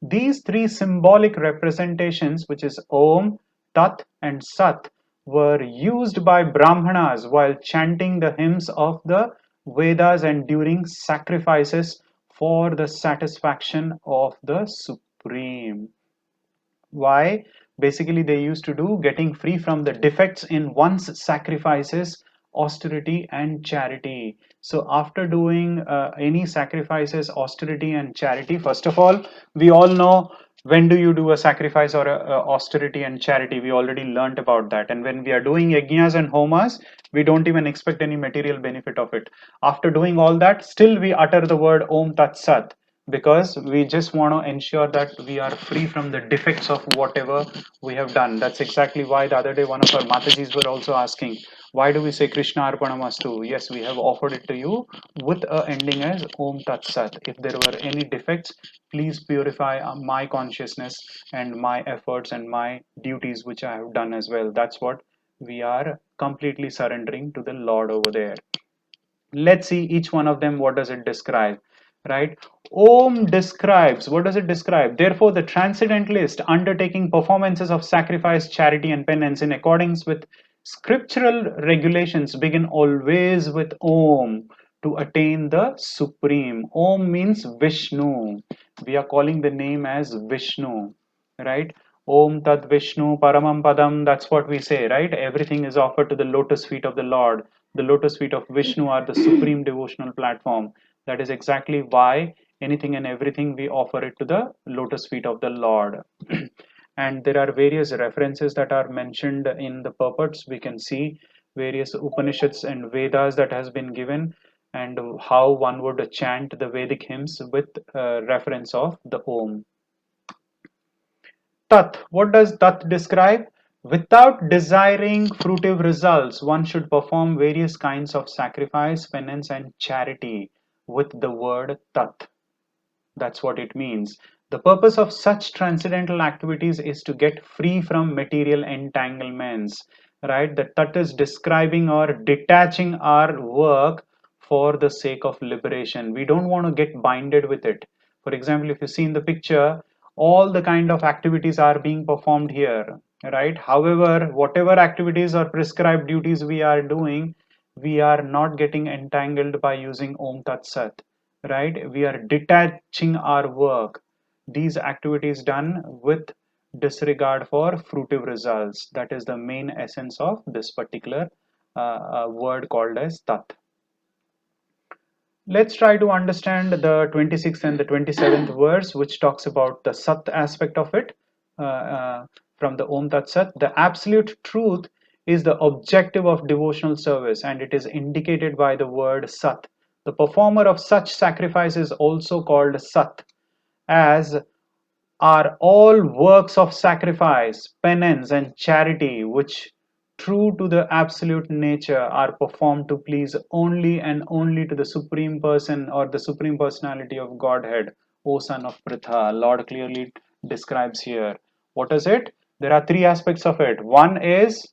These 3 symbolic representations, which is Om, Tat and Sat, were used by Brahmanas while chanting the hymns of the Vedas and during sacrifices for the satisfaction of the Supreme. Why? Basically, they used to do getting free from the defects in one's sacrifices, austerity, and charity. So, after doing any sacrifices, austerity, and charity, first of all, we all know when do you do a sacrifice or a austerity and charity. We already learnt about that. And when we are doing yajnas and homas, we don't even expect any material benefit of it. After doing all that, still we utter the word Om Tat Sat, because we just want to ensure that we are free from the defects of whatever we have done. That's exactly why the other day one of our Matajis were also asking, why do we say Krishna Arpanamastu? Yes, we have offered it to you with a ending as Om Tat Sat. If there were any defects, please purify my consciousness and my efforts and my duties which I have done as well. That's what we are completely surrendering to the Lord over there. Let's see each one of them. What does it describe? Right? Om describes, what does it describe? Therefore, the transcendentalist undertaking performances of sacrifice, charity, and penance in accordance with scriptural regulations begin always with Om to attain the Supreme. Om means Vishnu. We are calling the name as Vishnu, right? Om Tat Vishnu Paramam Padam. That's what we say, right? Everything is offered to the lotus feet of the Lord. The lotus feet of Vishnu are the supreme devotional platform. That is exactly why anything and everything we offer it to the lotus feet of the Lord. And there are various references that are mentioned in the purports. We can see various Upanishads and Vedas that has been given, and how one would chant the Vedic hymns with reference of the Om. Tat. What does Tat describe? Without desiring fruitive results, one should perform various kinds of sacrifice, penance, and charity with the word Tat. That's what it means. The purpose of such transcendental activities is to get free from material entanglements, right? The Tat is describing or detaching our work for the sake of liberation. We don't want to get binded with it. For example, if you see in the picture, all the kind of activities are being performed here, right? However, whatever activities or prescribed duties we are doing, we are not getting entangled by using Om Tat Sat, right? We are detaching our work, these activities done with disregard for fruitive results. That is the main essence of this particular word called as Tat. Let's try to understand the 26th and the 27th verse, which talks about the Sat aspect of it. From the Om Tat Sat, the absolute truth is the objective of devotional service, and it is indicated by the word Sat. The performer of such sacrifice is also called Sat, as are all works of sacrifice, penance, and charity, which, true to the absolute nature, are performed to please only and only to the Supreme Person or the Supreme Personality of Godhead, O son of Pritha. Lord clearly describes here. What is it? There are three aspects of it. One is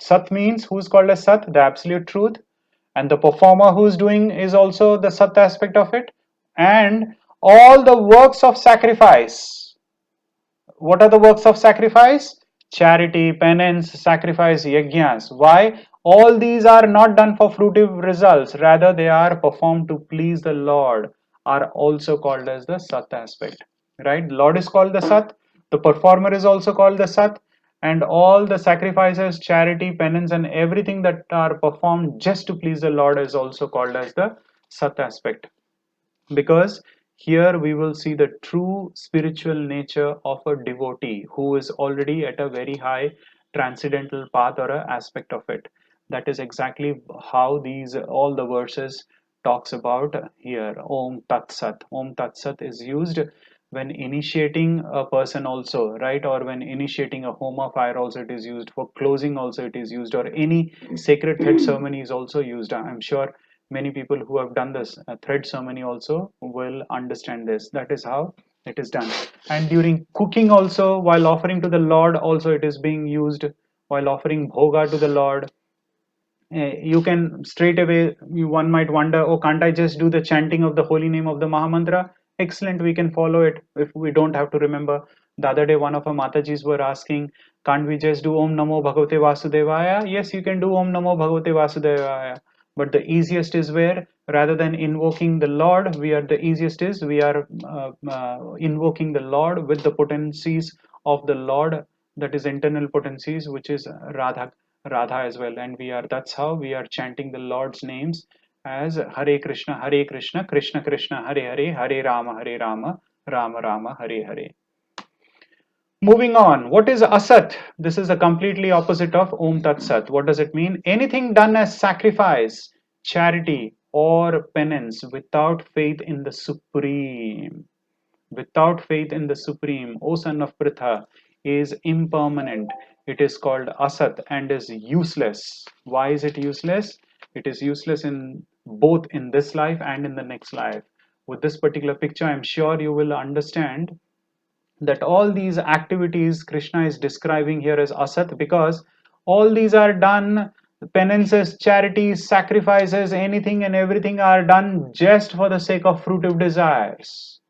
Sat means who's called as Sat, the absolute truth, and the performer who's doing is also the Sat aspect of it, and all the works of sacrifice. What are the works of sacrifice? Charity, penance, sacrifice, yajnas. Why? All these are not done for fruitive results, rather they are performed to please the Lord, are also called as the Sat aspect, right? Lord is called the Sat, the performer is also called the Sat, and all the sacrifices, charity, penance, and everything that are performed just to please the Lord is also called as the Sat aspect. Because here we will see the true spiritual nature of a devotee who is already at a very high transcendental path or a aspect of it. That is exactly how these all the verses talks about here. Om Tat Sat. Om Tat Sat is used when initiating a person also, right? Or when initiating a homa fire also it is used. For closing also it is used, or any sacred thread ceremony is also used. I'm sure many people who have done this thread ceremony also will understand this. That is how it is done. And during cooking also, while offering to the Lord also it is being used. While offering bhoga to the Lord, you can straight away, one might wonder, oh, can't I just do the chanting of the holy name of the Mahamantra? Excellent, we can follow it if we don't have to remember. The other day one of our Matajis were asking, can't we just do Om Namo Bhagavate Vasudevaya? Yes, you can do Om Namo Bhagavate Vasudevaya, but the easiest is where Rather than invoking the Lord, the easiest is we are invoking the Lord with the potencies of the Lord, that is internal potencies, which is Radha as well, and that's how we are chanting the Lord's names as Hare Krishna, Krishna Krishna, Hare Hare, Hare Rama, Rama Rama, Hare Hare. Moving on, what is Asat? This is the completely opposite of Om Tat Sat. What does it mean? Anything done as sacrifice, charity, or penance without faith in the Supreme. Without faith in the Supreme, O son of Pritha, is impermanent. It is called Asat and is useless. Why is it useless? It is useless in both in this life and in the next life. With this particular picture, I'm sure you will understand that all these activities Krishna is describing here as Asat, because all these are done, penances, charities, sacrifices, anything and everything are done just for the sake of fruitive desires.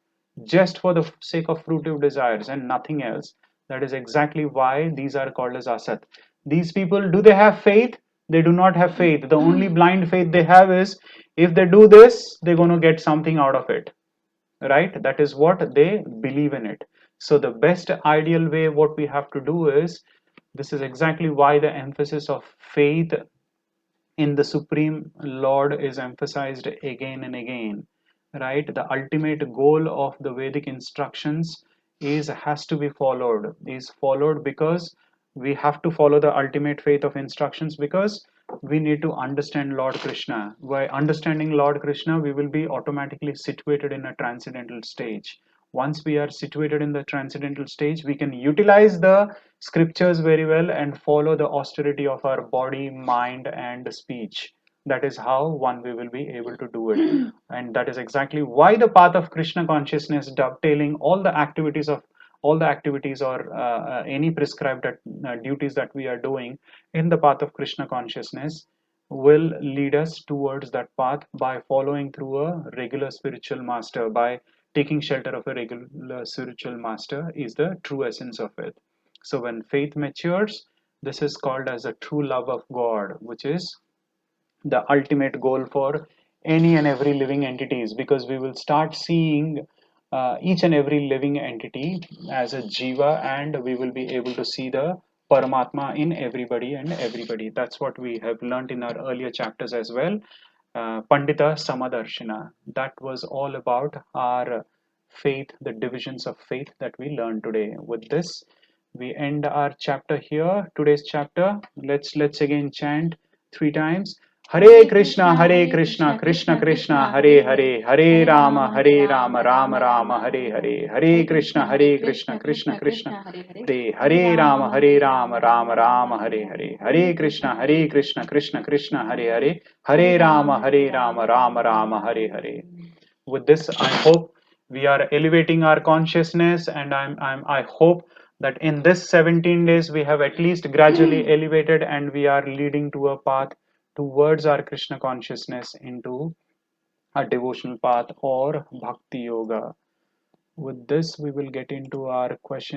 Just for the sake of fruitive desires and nothing else. That is exactly why these are called as Asat. These people, do they have faith? They do not have faith. The only blind faith they have is, if they do this, they're going to get something out of it. Right? That is what they believe in it. So the best ideal way, what we have to do is, this is exactly why the emphasis of faith in the Supreme Lord is emphasized again and again. Right? The ultimate goal of the Vedic instructions has to be followed. Is followed because we have to follow the ultimate faith of instructions, because we need to understand Lord Krishna. By understanding Lord Krishna, we will be automatically situated in a transcendental stage. Once we are situated in the transcendental stage, we can utilize the scriptures very well and follow the austerity of our body, mind, and speech. That is how we will be able to do it. And that is exactly why the path of Krishna consciousness, dovetailing all the activities or any prescribed duties that we are doing in the path of Krishna consciousness, will lead us towards that path by following through a regular spiritual master, by taking shelter of a regular spiritual master, is the true essence of it. So when faith matures, this is called as a true love of God, which is the ultimate goal for any and every living entities, because we will start seeing each and every living entity as a jiva, and we will be able to see the Paramatma in everybody and everybody. That's what we have learned in our earlier chapters as well. Pandita Samadarshana. That was all about our faith, the divisions of faith that we learned today. With this, we end our chapter here, today's chapter. Let's again chant 3 times. Hare Krishna, Krishna Krishna, Hare Hare, Hare Rama, Rama Rama, Hare Hare, Hare Krishna, Krishna Krishna, Hare Hare Rama, Rama Rama, Hare Hare, Hare Krishna, Krishna Krishna, Hare Hare, Hare Rama, Rama Rama, Hare Hare. With this, I hope we are elevating our consciousness, and I hope that in this 17 days we have at least gradually elevated, and we are leading to a path towards our Krishna consciousness, into a devotional path or bhakti yoga. With this, we will get into our question